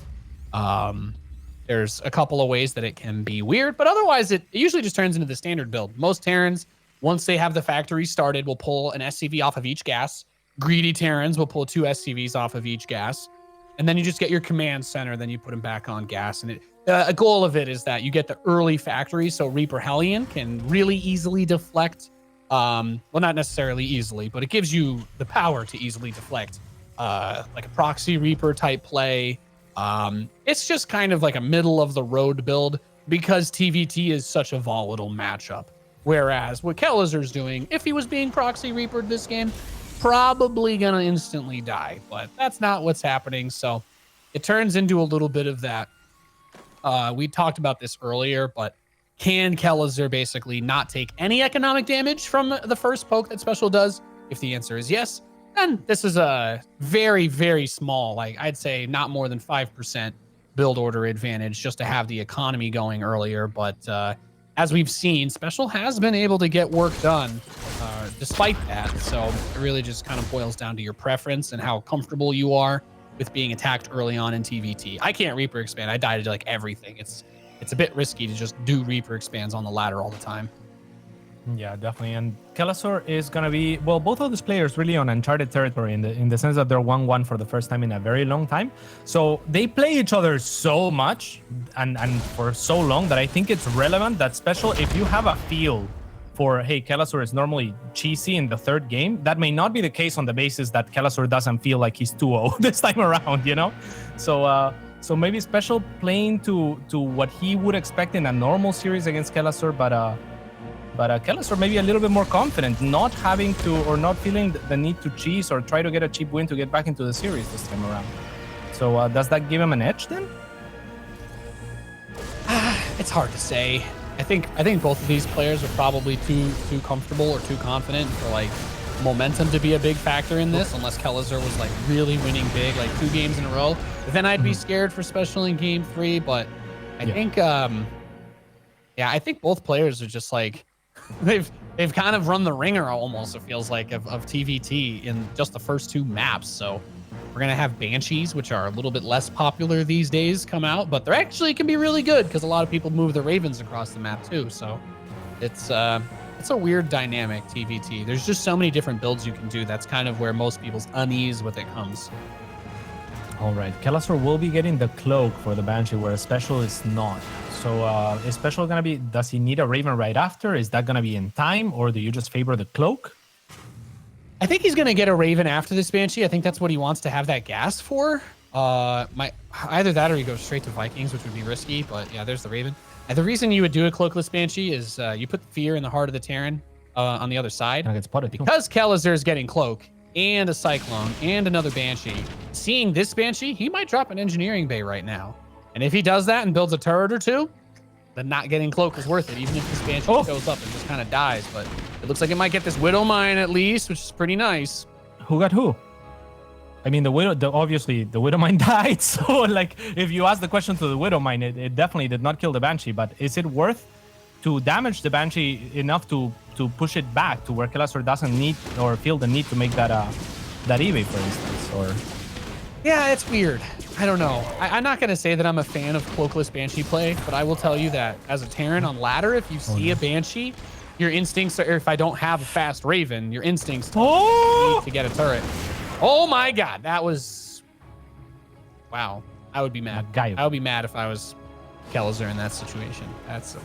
There's a couple of ways that it can be weird, but otherwise it usually just turns into the standard build. Most Terrans, once they have the factory started, will pull an SCV off of each gas. Greedy Terrans will pull 2 SCVs off of each gas. And then you just get your command center, then you put them back on gas. And a goal of it is that you get the early factory, so Reaper Hellion can really easily deflect. Well, not necessarily easily, but it gives you the power to easily deflect like a proxy Reaper type play. It's just kind of like a middle of the road build because TVT is such a volatile matchup. Whereas what Kelazhurl's doing, if he was being proxy Reapered this game, probably gonna instantly die, but that's not what's happening. So it turns into a little bit of that. We talked about this earlier, but can Kelazhurl basically not take any economic damage from the first poke that Special does? If the answer is yes, then this is a very, very small, like I'd say not more than 5% build order advantage just to have the economy going earlier. But as we've seen, Special has been able to get work done despite that. So it really just kind of boils down to your preference and how comfortable you are with being attacked early on in TVT. I can't Reaper expand. I die to like everything. It's a bit risky to just do Reaper expands on the ladder all the time. Yeah, definitely. And Kelazhurl is gonna be, well, both of these players really on uncharted territory in the sense that they're 1-1 for the first time in a very long time. So they play each other so much and for so long that I think it's relevant that Special, if you have a feel for, hey, Kelazhurl is normally cheesy in the third game, that may not be the case on the basis that Kelazhurl doesn't feel like he's 2-0 this time around, you know? So maybe Special playing to what he would expect in a normal series against Kelazhurl, but Kelazhurl maybe a little bit more confident, not having to or not feeling the need to cheese or try to get a cheap win to get back into the series this time around. So does that give him an edge then? It's hard to say. I think both of these players are probably too comfortable or too confident for like momentum to be a big factor in this, unless Kelazhurl was like really winning big, like 2 games in a row. Then I'd be scared for Special in game 3. But I think, I think both players are just like, they've kind of run the ringer almost, it feels like, of TVT in just the first 2 maps. So we're gonna have Banshees, which are a little bit less popular these days, come out, but they're actually can be really good because a lot of people move the Ravens across the map too. So it's a weird dynamic, TVT. There's just so many different builds you can do. That's kind of where most people's unease with it comes. All right, Kelazhurl will be getting the cloak for the Banshee, where Special is not. So is Special gonna be, does he need a Raven right after? Is that gonna be in time, or do you just favor the cloak? I think he's gonna get a Raven after this Banshee. I think that's what he wants to have that gas for. Either that or he goes straight to Vikings, which would be risky, but yeah, there's the Raven. And the reason you would do a cloakless Banshee is you put fear in the heart of the Terran on the other side. And it gets spotted too. Because Kelazhurl is getting cloak and a Cyclone and another Banshee. Seeing this Banshee, he might drop an engineering bay right now. And if he does that and builds a turret or 2, then not getting cloak is worth it, even if this Banshee shows up and just kind of dies. But it looks like it might get this Widow Mine at least, which is pretty nice. Who got who? I mean, obviously the Widow Mine died. So like, if you ask the question to the Widow Mine, it definitely did not kill the Banshee. But is it worth to damage the Banshee enough to push it back to where Kelazhurl doesn't need or feel the need to make that that eBay, for instance, or... Yeah, it's weird. I don't know. I'm not going to say that I'm a fan of cloakless Banshee play, but I will tell you that as a Terran on ladder, if you see a Banshee, your instincts are, if I don't have a fast Raven, your instincts need to get a turret. Oh my God, that was... Wow, I would be mad. I would be mad if I was Kelazhurl in that situation. That's...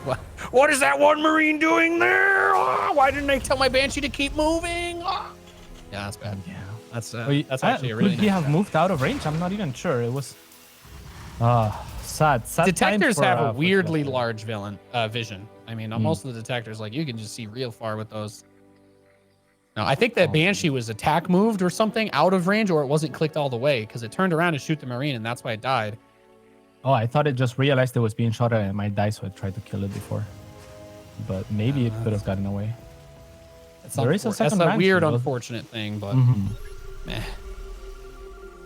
What is that one Marine doing there? Oh, why didn't they tell my Banshee to keep moving? Oh. Yeah, that's bad. Yeah. That's actually a really could he have moved out of range? I'm not even sure. It was sad. Detectors have a weirdly large vision. I mean, most of the detectors, like you can just see real far with those. No, I think that Banshee was attack moved or something out of range, or it wasn't clicked all the way because it turned around to shoot the Marine, and that's why it died. Oh, I thought it just realized it was being shot at and it might die, so I tried to kill it before. But maybe it could have gotten away. There is a second That's a weird, unfortunate thing, but meh.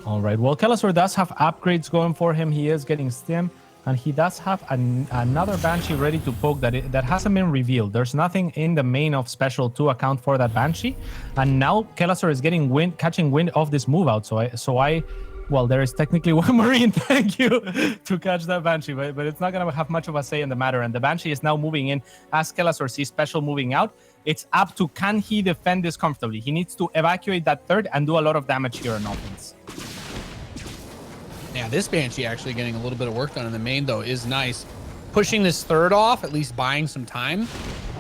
All right. Well, Kelazhurl does have upgrades going for him. He is getting stim, and he does have another Banshee ready to poke that hasn't been revealed. There's nothing in the main of Special to account for that Banshee, and now Kelazhurl is getting catching wind of this move out. Well, there is technically one Marine, thank you, to catch that Banshee, but it's not going to have much of a say in the matter. And the Banshee is now moving in as Kelazhurl sees Special moving out. It's up to, can he defend this comfortably? He needs to evacuate that third and do a lot of damage here on offense. Yeah, this Banshee actually getting a little bit of work done in the main, though, is nice. Pushing this third off, at least buying some time.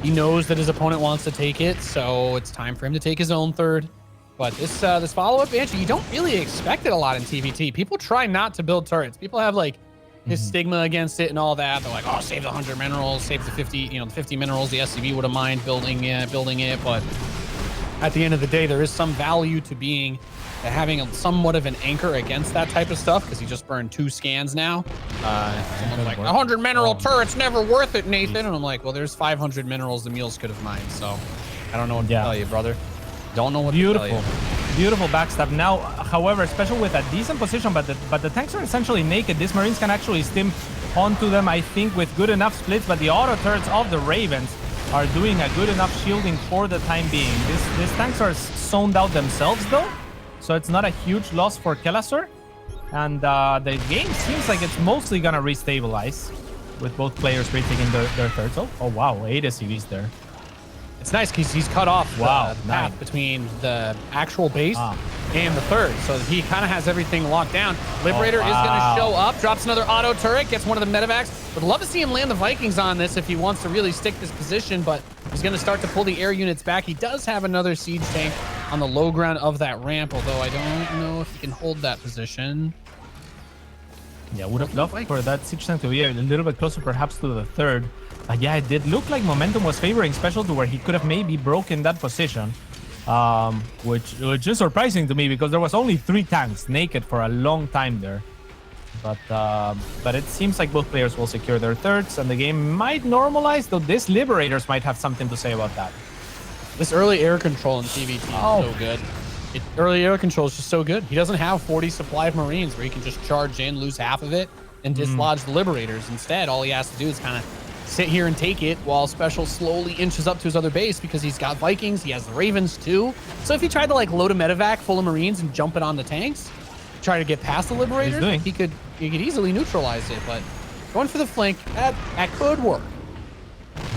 He knows that his opponent wants to take it, so it's time for him to take his own third. But this follow-up Banshee, you don't really expect it a lot in TVT. People try not to build turrets. People have like this stigma against it and all that. They're like, oh, save the 100 minerals, save the 50, the 50 minerals. The SCV wouldn't mind building it. But at the end of the day, there is some value to having somewhat of an anchor against that type of stuff, because he just burned 2 scans now. Someone's like, 100 mineral turret's never worth it, Nathan. And I'm like, well, there's 500 minerals the mules could have mined. So I don't know what to tell you, brother. Don't know what to tell you. Beautiful backstab. Now, however, especially with a decent position, but the tanks are essentially naked. These Marines can actually stim onto them, I think, with good enough splits, but the auto turrets of the Ravens are doing a good enough shielding for the time being. These tanks are zoned out themselves, though, so it's not a huge loss for Kelazhurl. And the game seems like it's mostly gonna restabilize with both players retaking their thirds. Oh wow, 8 SCVs there. It's nice because he's cut off the path between the actual base and the third. So he kind of has everything locked down. Liberator is going to show up, drops another auto turret, gets one of the medevacs. Would love to see him land the Vikings on this if he wants to really stick this position, but he's going to start to pull the air units back. He does have another siege tank on the low ground of that ramp, although I don't know if he can hold that position. Yeah, would have loved for that siege tank to be a little bit closer perhaps to the third. Yeah, it did look like momentum was favoring Special to where he could have maybe broken that position, which is surprising to me because there was only 3 tanks naked for a long time there. But it seems like both players will secure their thirds and the game might normalize, though this Liberators might have something to say about that. This early air control in TVT is so good. Early air control is just so good. He doesn't have 40 supply of Marines where he can just charge in, lose half of it, and dislodge the Liberators. Instead, all he has to do is kind of sit here and take it while Special slowly inches up to his other base because he's got Vikings, he has the Ravens too. So if he tried to like load a medevac full of Marines and jump it on the tanks, try to get past the Liberators, he could easily neutralize it. But going for the flank, that could work.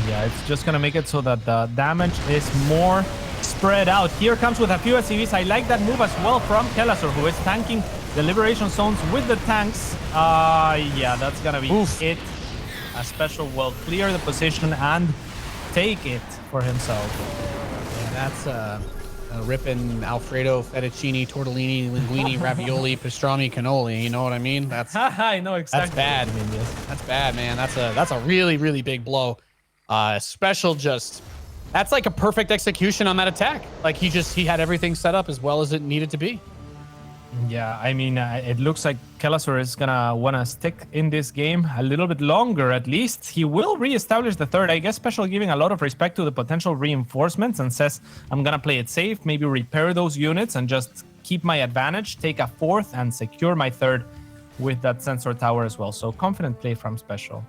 Yeah, it's just gonna make it so that the damage is more spread out. Here comes with a few SCVs. I like that move as well from Kelazhurl, who is tanking the liberation zones with the tanks. Yeah, that's gonna be it. A Special will clear the position and take it for himself. Yeah, that's a ripping Alfredo, fettuccine, tortellini, linguine, ravioli, pastrami, cannoli. You know what I mean? That's I know exactly. That's bad. That's bad, man. That's a really, really big blow. Special that's like a perfect execution on that attack. Like he had everything set up as well as it needed to be. Yeah, I mean, it looks like Kelazhurl is gonna wanna stick in this game a little bit longer at least. He will reestablish the third. I guess Special giving a lot of respect to the potential reinforcements and says, I'm gonna play it safe, maybe repair those units and just keep my advantage, take a fourth and secure my third with that sensor tower as well. So confident play from Special.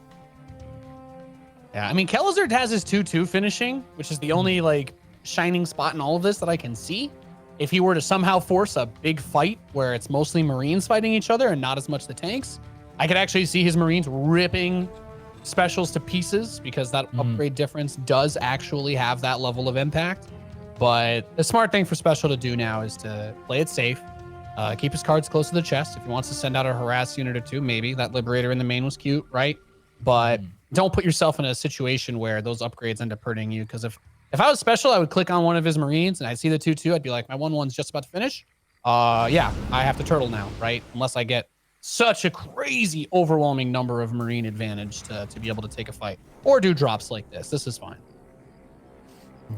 Yeah, I mean, Kelazhurl has his 2-2 finishing, which is the only like shining spot in all of this that I can see. if he were to somehow force a big fight where it's mostly Marines fighting each other and not as much the tanks, I could actually see his Marines ripping specials to pieces because that upgrade difference does actually have that level of impact. But the smart thing for special to do now is to play it safe, keep his cards close to the chest. If he wants to send out a harass unit or two, maybe that Liberator in the main was cute, right? But don't put yourself in a situation where those upgrades end up hurting you. Because if I was special, I would click on one of his Marines and I'd see the 2-2. I'd be like, my 1-1's just about to finish. Yeah, I have to turtle now, right? Unless I get such a crazy, overwhelming number of Marine advantage to be able to take a fight or do drops like this. This is fine.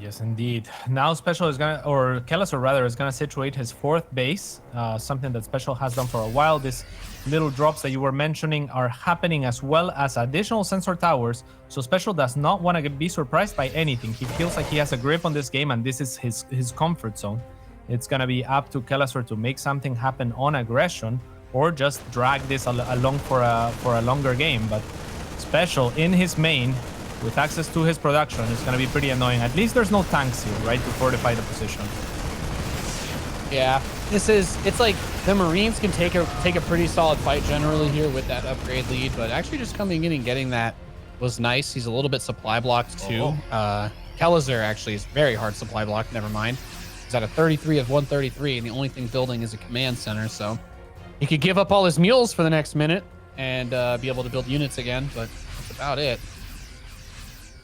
Yes, indeed. Now Special is gonna, or Kelazhurl rather, is gonna situate his 4th base, something that Special has done for a while. These little drops that you were mentioning are happening, as well as additional sensor towers. So Special does not want to be surprised by anything. He feels like he has a grip on this game, and this is his comfort zone. It's gonna be up to Kelazhurl to make something happen on aggression, or just drag this along for a longer game. But Special in his main, with access to his production, is going to be pretty annoying. At least there's no tanks here, right, to fortify the position. Yeah, it's like the Marines can take a pretty solid fight generally here with that upgrade lead, but actually just coming in and getting that was nice. He's a little bit supply blocked too. Kelazhurl actually is very hard supply blocked, never mind. He's at a 33 of 133, and the only thing building is a command center, so he could give up all his mules for the next minute and be able to build units again, but that's about it.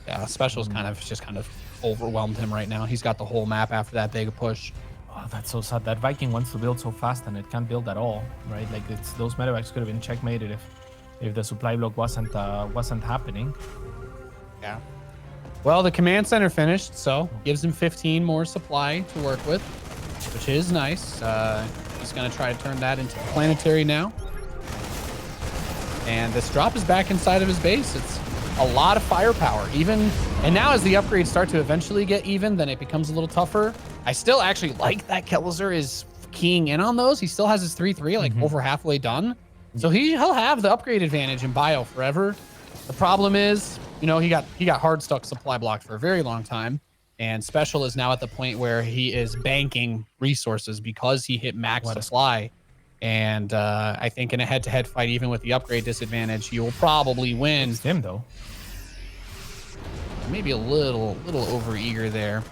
Yeah, Special's kind of overwhelmed him right now. He's got the whole map after that big push. Oh, that's so sad. That Viking wants to build so fast and it can't build at all, right? Like those medevacs could have been checkmated if the supply block wasn't happening. Yeah. Well, the command center finished, so gives him 15 more supply to work with, which is nice. He's gonna try to turn that into planetary now. And this drop is back inside of his base. It's a lot of firepower, and now as the upgrades start to eventually get even, then it becomes a little tougher. I still actually like that Kelazhurl is keying in on those. He still has his 3-3 like over halfway done. So he'll have the upgrade advantage in bio forever. The problem is, you know, he got hard stuck supply blocked for a very long time, and Special is now at the point where he is banking resources because he hit max supply. And I think in a head-to-head fight, even with the upgrade disadvantage, he will probably win. It's him though. Maybe a little over-eager there.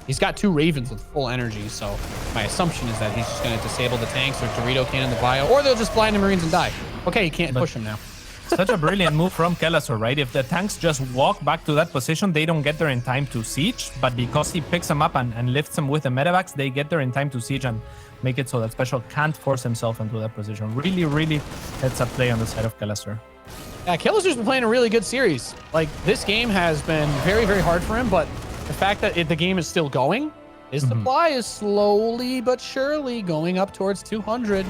He's got 2 Ravens with full energy, so my assumption is that he's just going to disable the tanks or Dorito cannon the bio, or they'll just blind the Marines and die. Okay, you can't push him now. Such a brilliant move from Kelazhurl, right? If the tanks just walk back to that position, they don't get there in time to siege, but because he picks them up and lifts them with the medevacs, they get there in time to siege and make it so that Special can't force himself into that position. Really, really heads up play on the side of Kelazhurl. Yeah, Kelazhurl's been playing a really good series. Like, this game has been very, very hard for him, but the fact that the game is still going, his supply is slowly but surely going up towards 200.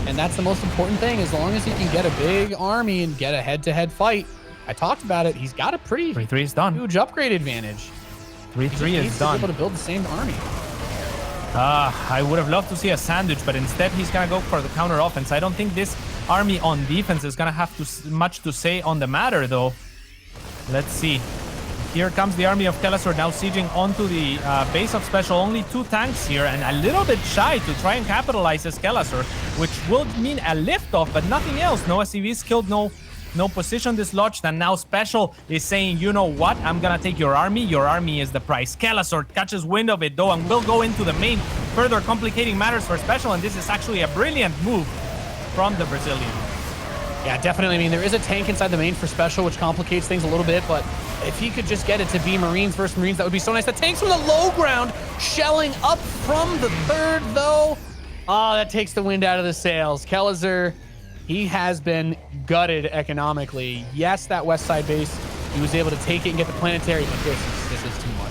And that's the most important thing. As long as he can get a big army and get a head-to-head fight, I talked about it, he's got a pretty 3-3 is done. Huge upgrade advantage. 3-3 is done. He's able to build the same army. I would have loved to see a sandwich, but instead he's going to go for the counter offense. I don't think this army on defense is going to have much to say on the matter, though. Let's see. Here comes the army of Kelazhurl now sieging onto the base of Special. Only 2 tanks here and a little bit shy to try and capitalize as Kelazhurl, which will mean a liftoff, but nothing else. No SCVs killed, no position dislodged, and now Special is saying, you know what, I'm gonna take your army is the price. Kelazhurl catches wind of it though and will go into the main, further complicating matters for Special, and this is actually a brilliant move from the Brazilian. Yeah, definitely. I mean, there is a tank inside the main for Special, which complicates things a little bit, but if he could just get it to be Marines versus Marines, that would be so nice. The tank's from the low ground, shelling up from the 3rd, though. Oh, that takes the wind out of the sails. Kelazhurl, he has been gutted economically. Yes, that west side base, he was able to take it and get the planetary, but this is too much.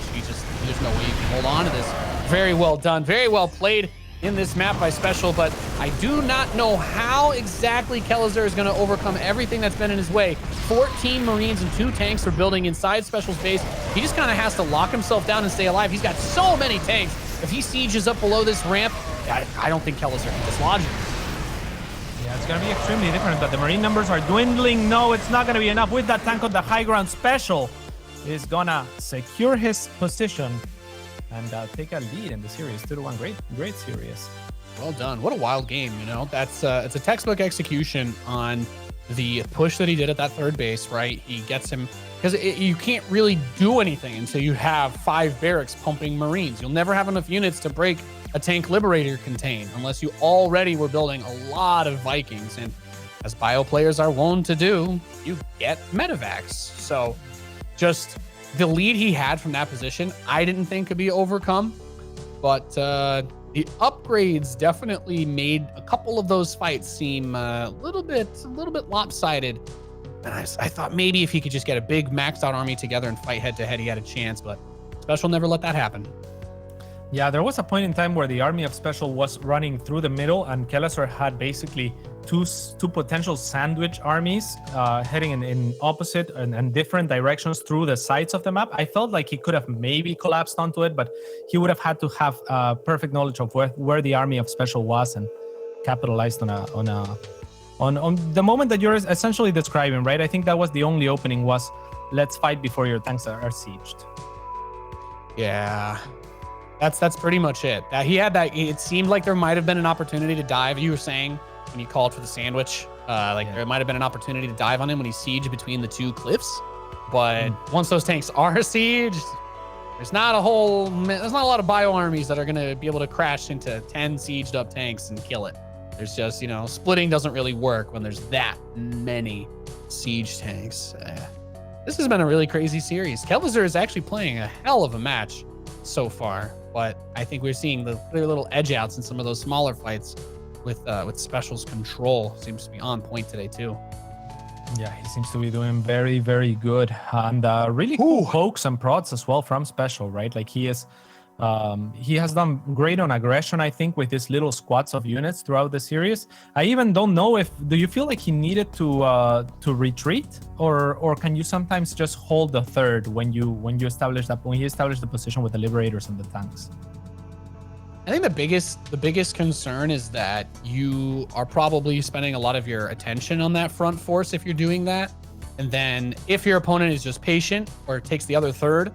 There's no way you can hold on to this. Very well done. Very well played in this map by Special, but I do not know how exactly Kelazhurl is going to overcome everything that's been in his way. 14 Marines and 2 tanks are building inside Special's base. He just kind of has to lock himself down and stay alive. He's got so many tanks. If he sieges up below this ramp, I don't think Kelazhurl can dislodge him. Yeah, it's going to be extremely different, but the Marine numbers are dwindling. No, it's not going to be enough. With that tank on the high ground, Special is going to secure his position and take a lead in the series 2-1. Great series. Well done. What a wild game, you know. That's it's a textbook execution on the push that he did at that third base, right? He gets him because you can't really do anything until you have 5 barracks pumping Marines. You'll never have enough units to break a tank liberator contain unless you already were building a lot of Vikings. And as bio players are wont to do, you get medevacs. So just the lead he had from that position, I didn't think could be overcome, but the upgrades definitely made a couple of those fights seem a little bit lopsided. And I thought maybe if he could just get a big maxed out army together and fight head to head, he had a chance, but Special never let that happen. Yeah, there was a point in time where the army of Special was running through the middle, and Kelazhurl had basically two potential sandwich armies heading in opposite and different directions through the sides of the map. I felt like he could have maybe collapsed onto it, but he would have had to have perfect knowledge of where the army of Special was and capitalized on the moment that you're essentially describing, right? I think that was the only opening, was let's fight before your tanks are sieged. Yeah. That's pretty much it. He had that. It seemed like there might have been an opportunity to dive. You were saying when you called for the sandwich, there might have been an opportunity to dive on him when he sieged between the 2 cliffs. But once those tanks are sieged, there's not a lot of bio armies that are going to be able to crash into 10 sieged up tanks and kill it. There's just, splitting doesn't really work when there's that many siege tanks. This has been a really crazy series. Kelazhurl is actually playing a hell of a match so far, but I think we're seeing the clear little edge outs in some of those smaller fights with Special's control. Seems to be on point today too. Yeah, he seems to be doing very, very good, and really cool pokes and prods as well from Special, right? Like he has done great on aggression, I think, with his little squads of units throughout the series. I even don't know do you feel like he needed to retreat, or can you sometimes just hold the third when he established the position with the liberators and the tanks? I think the biggest concern is that you are probably spending a lot of your attention on that front force if you're doing that, and then if your opponent is just patient or takes the other third,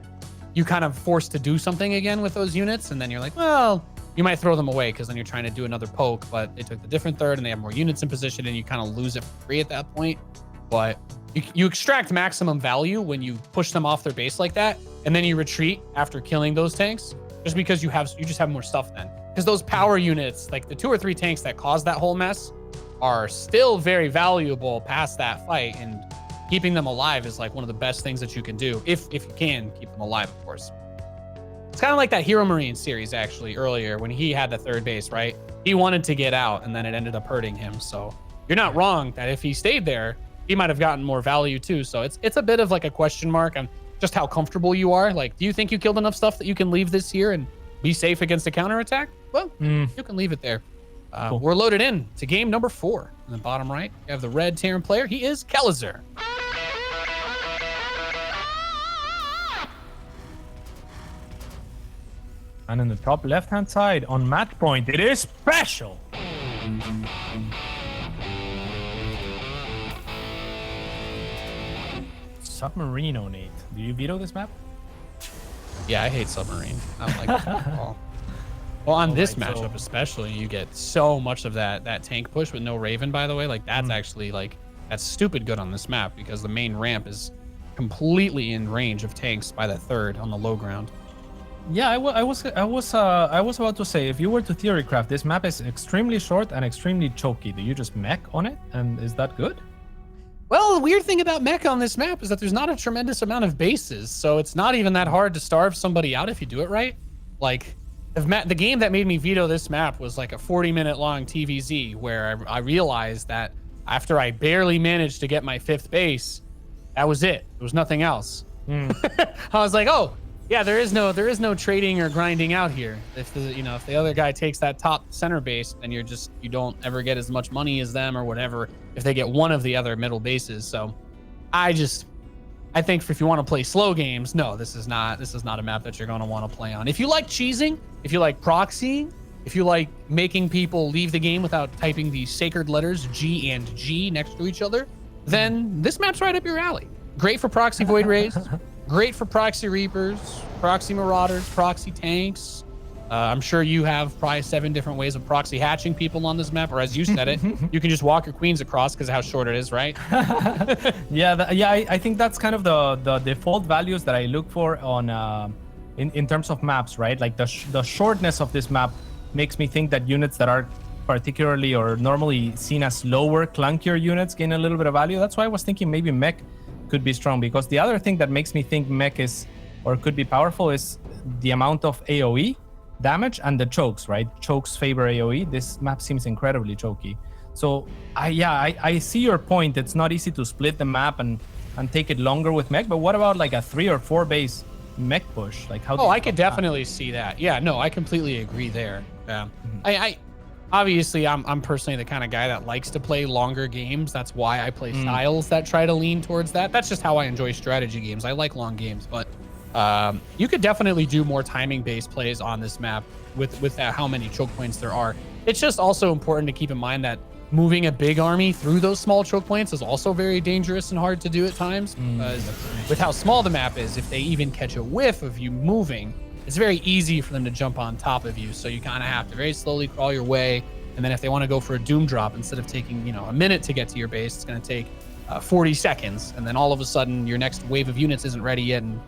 you kind of forced to do something again with those units, and then you're like, well, you might throw them away because then you're trying to do another poke, but they took the different third and they have more units in position, and you kind of lose it for free at that point. But you extract maximum value when you push them off their base like that, and then you retreat after killing those tanks, just because you just have more stuff then. Because those power units, like the 2 or 3 tanks that caused that whole mess, are still very valuable past that fight, and keeping them alive is like one of the best things that you can do, if you can keep them alive, of course. It's kind of like that Hero Marine series, actually, earlier when he had the third base, right? He wanted to get out, and then it ended up hurting him. So you're not wrong that if he stayed there, he might have gotten more value too. So it's a bit of like a question mark on just how comfortable you are. Like, do you think you killed enough stuff that you can leave this here and be safe against a counterattack? Well, you can leave it there. Cool. We're loaded in to game number 4. In the bottom right, you have the red Terran player. He is Kelazhurl. And in the top left-hand side, on match point, it is Special. Submarino, Nate. Do you veto this map? Yeah, I hate Submarine. I don't like it at all. Well, on this matchup especially, you get so much of that tank push with no Raven, by the way. Like, that's actually, that's stupid good on this map, because the main ramp is completely in range of tanks by the third on the low ground. Yeah, I was about to say, if you were to theory craft, this map is extremely short and extremely choky. Do you just mech on it, and is that good? Well, the weird thing about mech on this map is that there's not a tremendous amount of bases, so it's not even that hard to starve somebody out if you do it right. Like, the game that made me veto this map was like a 40-minute long TVZ, where I realized that after I barely managed to get my 5th base, that was it. There was nothing else. I was like, oh, yeah, there is no trading or grinding out here. If the other guy takes that top center base, then you don't ever get as much money as them or whatever if they get one of the other middle bases. So I think if you want to play slow games, no, this is not a map that you're going to want to play on. If you like cheesing, if you like proxying, if you like making people leave the game without typing the sacred letters G and G next to each other, then this map's right up your alley. Great for proxy void rays. Great for proxy reapers, proxy marauders, proxy tanks. I'm sure you have probably 7 different ways of proxy hatching people on this map, or as you said it, you can just walk your queens across because of how short it is, right? I think that's kind of the default values that I look for on in terms of maps, right? Like the shortness of this map makes me think that units that are particularly or normally seen as lower, clunkier units gain a little bit of value. That's why I was thinking maybe mech could be strong, because the other thing that makes me think mech is or could be powerful is the amount of AoE damage and the chokes, right? Chokes favor AoE. This map seems incredibly choky. So I see your point. It's not easy to split the map and take it longer with mech, but what about like a 3 or 4 base mech push? Like how? Oh, I could definitely see that. Yeah, no, I completely agree there. Yeah, I obviously I'm personally the kind of guy that likes to play longer games. That's why I play styles that try to lean towards that. That's just how I enjoy strategy games. I like long games, but you could definitely do more timing based plays on this map with how many choke points there are. It's just also important to keep in mind that moving a big army through those small choke points is also very dangerous and hard to do at times, because with how small the map is, if they even catch a whiff of you moving, it's very easy for them to jump on top of you. So you kind of have to very slowly crawl your way. And then if they want to go for a doom drop, instead of taking, a minute to get to your base, it's going to take 40 seconds. And then all of a sudden your next wave of units isn't ready yet. And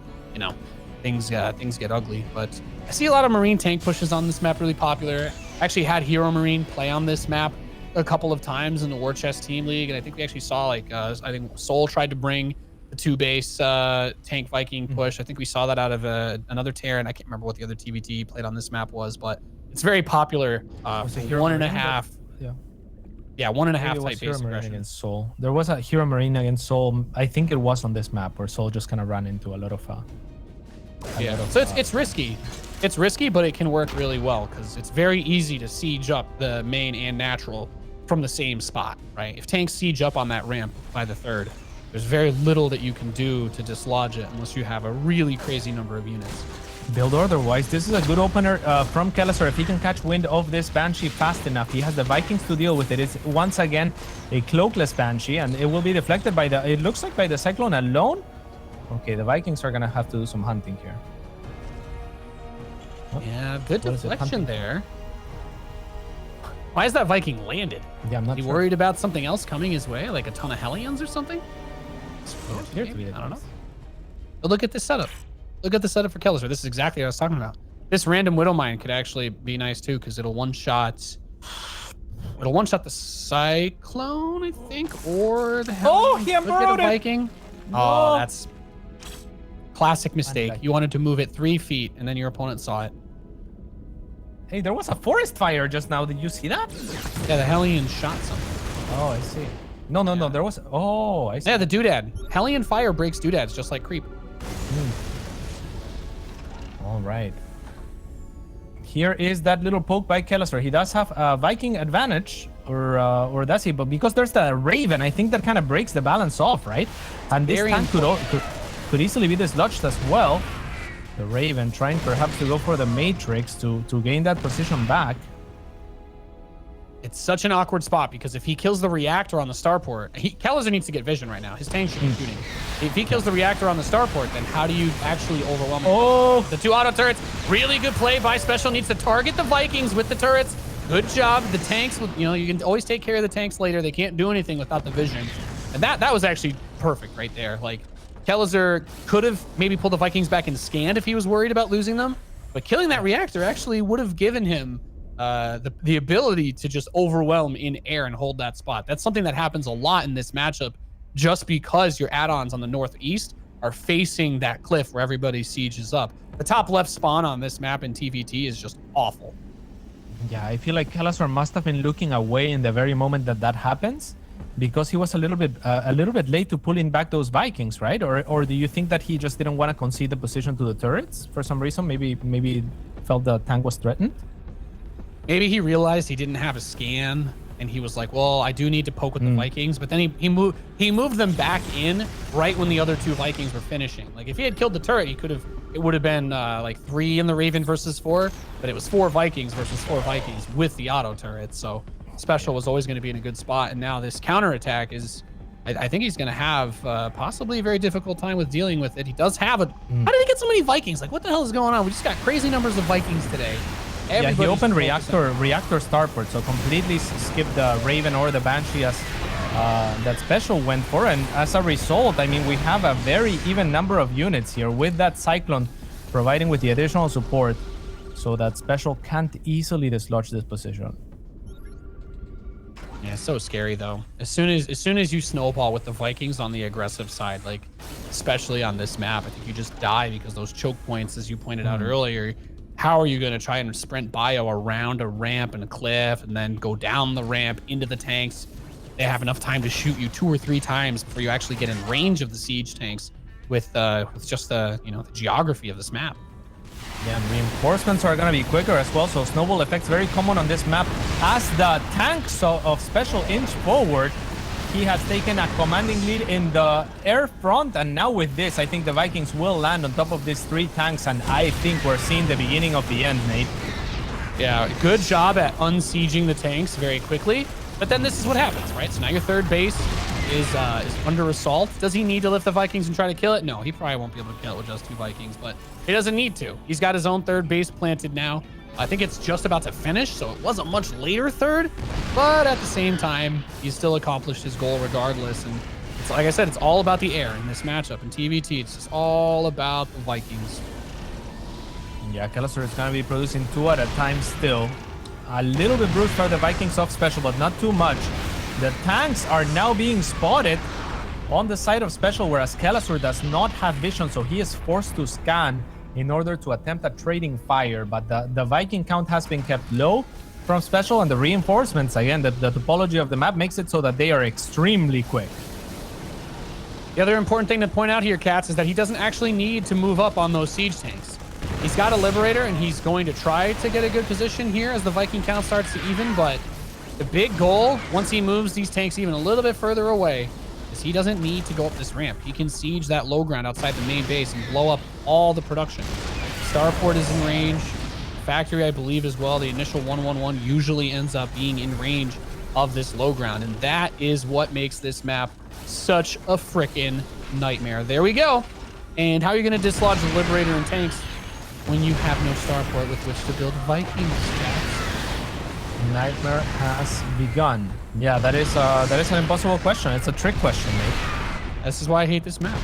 things get ugly. But I see a lot of Marine tank pushes on this map, really popular. I actually had Hero Marine play on this map a couple of times in the War Chest Team League, and I think we actually saw I think Soul tried to bring the 2-base tank Viking push. I think we saw that out of another Terran. I can't remember what the other TBT played on this map was, but it's very popular. 1.5. Yeah, 1.5 type base aggression against Soul. There was a Hero Marine against Soul. I think it was on this map where Soul just kind of ran into a lot of. So it's risky. It's risky, but it can work really well because it's very easy to siege up the main and natural from the same spot, right? If tanks siege up on that ramp by the 3rd, there's very little that you can do to dislodge it unless you have a really crazy number of units. Build order-wise, this is a good opener from Kelazhurl. If he can catch wind of this Banshee fast enough, he has the Vikings to deal with it. It's once again a cloakless Banshee, and it will be deflected by it looks like by the Cyclone alone. Okay, the Vikings are gonna have to do some hunting here. Yeah, good deflection there. Why is that Viking landed? Yeah, I'm not sure. Worried about something else coming his way, like a ton of Hellions or something? I don't know. But look at this setup. Look at the setup for Kelazhurl. This is exactly what I was talking about. This random Widow Mine could actually be nice too, because it'll one-shot the Cyclone, I think, or the Hellion. Oh, he unburrowed it! Viking. No. Oh, that's classic mistake. You wanted to move it 3 feet, and then your opponent saw it. Hey, there was a forest fire just now. Did you see that? Yeah, the Hellion shot something. Oh, I see. No. There was. Oh, I see. Yeah, the doodad. Hellion fire breaks doodads just like creep. All right. Here is that little poke by Kelazhurl. He does have a Viking advantage, or does he? But because there's the Raven, I think that kind of breaks the balance off, right? And this tank could easily be dislodged as well. The Raven trying perhaps to go for the Matrix to gain that position back. It's such an awkward spot because if he kills the reactor on the starport, Kelazhurl needs to get vision right now. His tank should be shooting. If he kills the reactor on the starport, then how do you actually overwhelm him? Oh, the 2 auto turrets. Really good play by Special. Needs to target the Vikings with the turrets. Good job. The tanks, you can always take care of the tanks later. They can't do anything without the vision. And that was actually perfect right there. Like, Kelazhurl could have maybe pulled the Vikings back and scanned if he was worried about losing them. But killing that reactor actually would have given him the ability to just overwhelm in air and hold that spot. That's something that happens a lot in this matchup just because your add-ons on the northeast are facing that cliff where everybody sieges up. The top left spawn on this map in TVT is just awful. Yeah, I feel like Kelazhurl must have been looking away in the very moment that happens, because he was a little bit late to pulling back those Vikings, right? Or do you think that he just didn't want to concede the position to the turrets for some reason? Maybe felt the tank was threatened. Maybe he realized he didn't have a scan, and he was like, "Well, I do need to poke with the Vikings." But then he moved them back in right when the other 2 Vikings were finishing. Like if he had killed the turret, it would have been like 3 in the Raven versus 4, but it was 4 Vikings versus 4 Vikings with the auto turret. So Special was always going to be in a good spot, and now this counterattack is I think he's going to have possibly a very difficult time with dealing with it. He does have a... How did he get so many Vikings? Like, what the hell is going on? We just got crazy numbers of Vikings today. Yeah, he opened reactor starport, so completely skipped the Raven or the Banshee as that special went for. And as a result, I mean, we have a very even number of units here with that Cyclone providing with the additional support. So that special can't easily dislodge this position. Yeah, it's so scary though. As soon as you snowball with the Vikings on the aggressive side, like especially on this map, I think you just die because those choke points, as you pointed out earlier. How are you going to try and sprint bio around a ramp and a cliff and then go down the ramp into the tanks? They have enough time to shoot you 2 or 3 times before you actually get in range of the siege tanks with just the the geography of this map. Yeah, and reinforcements are going to be quicker as well, so snowball effects very common on this map. As the tanks of special inch forward, he has taken a commanding lead in the air front, and now with this, I think the Vikings will land on top of these 3 tanks, and I think we're seeing the beginning of the end, Nate. Yeah, good job at unsieging the tanks very quickly, but then this is what happens, right? So now your third base is under assault. Does he need to lift the Vikings and try to kill it? No, he probably won't be able to kill it with just 2 Vikings, but he doesn't need to. He's got his own third base planted now. I think it's just about to finish, so it was a much later third, but at the same time, he's still accomplished his goal regardless. And it's like I said, it's all about the air in this matchup. In TVT, it's just all about the Vikings. Yeah, Kelazhurl is going to be producing 2 at a time still. A little bit bruised by the Vikings off special, but not too much. The tanks are now being spotted on the side of special, whereas Kelazhurl does not have vision, so he is forced to scan in order to attempt a trading fire. But the Viking count has been kept low from special, and the reinforcements, again, the topology of the map makes it so that they are extremely quick. The other important thing to point out here, Cats, is that he doesn't actually need to move up on those siege tanks. He's got a Liberator, and he's going to try to get a good position here as the Viking count starts to even, but the big goal, once he moves these tanks even a little bit further away, is he doesn't need to go up this ramp. He can siege that low ground outside the main base and blow up all the production. Starport is in range. Factory, I believe, as well. The initial 111 usually ends up being in range of this low ground, and that is what makes this map such a frickin' nightmare. There we go. And how are you going to dislodge the Liberator and tanks when you have no starport with which to build Vikings, Cats? Nightmare has begun. Yeah, that is an impossible question. It's a trick question, mate. This is why I hate this map.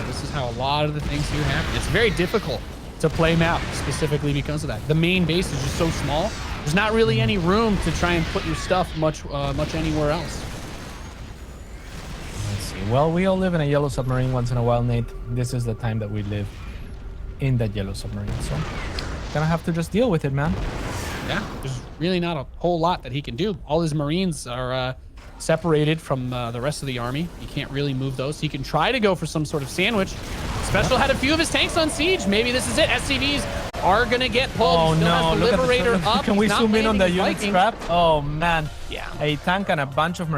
This is how a lot of the things here happen. It's very difficult to play map specifically because of that. The main base is just so small. There's not really any room to try and put your stuff much anywhere else. Let's see. Well, we all live in a yellow submarine once in a while, Nate. This is the time that we live in that yellow submarine. So, gonna have to just deal with it, man. Yeah, there's really not a whole lot that he can do. All his Marines are separated from the rest of the army. He can't really move those. He can try to go for some sort of sandwich. Special had a few of his tanks on siege. Maybe this is it. SCVs are going to get pulled. Oh, Still no. has the Look Liberator at the up. Can we He's not zoom in on the landing unit Vikings. scrap? Oh, man. Yeah. A tank and a bunch of Marines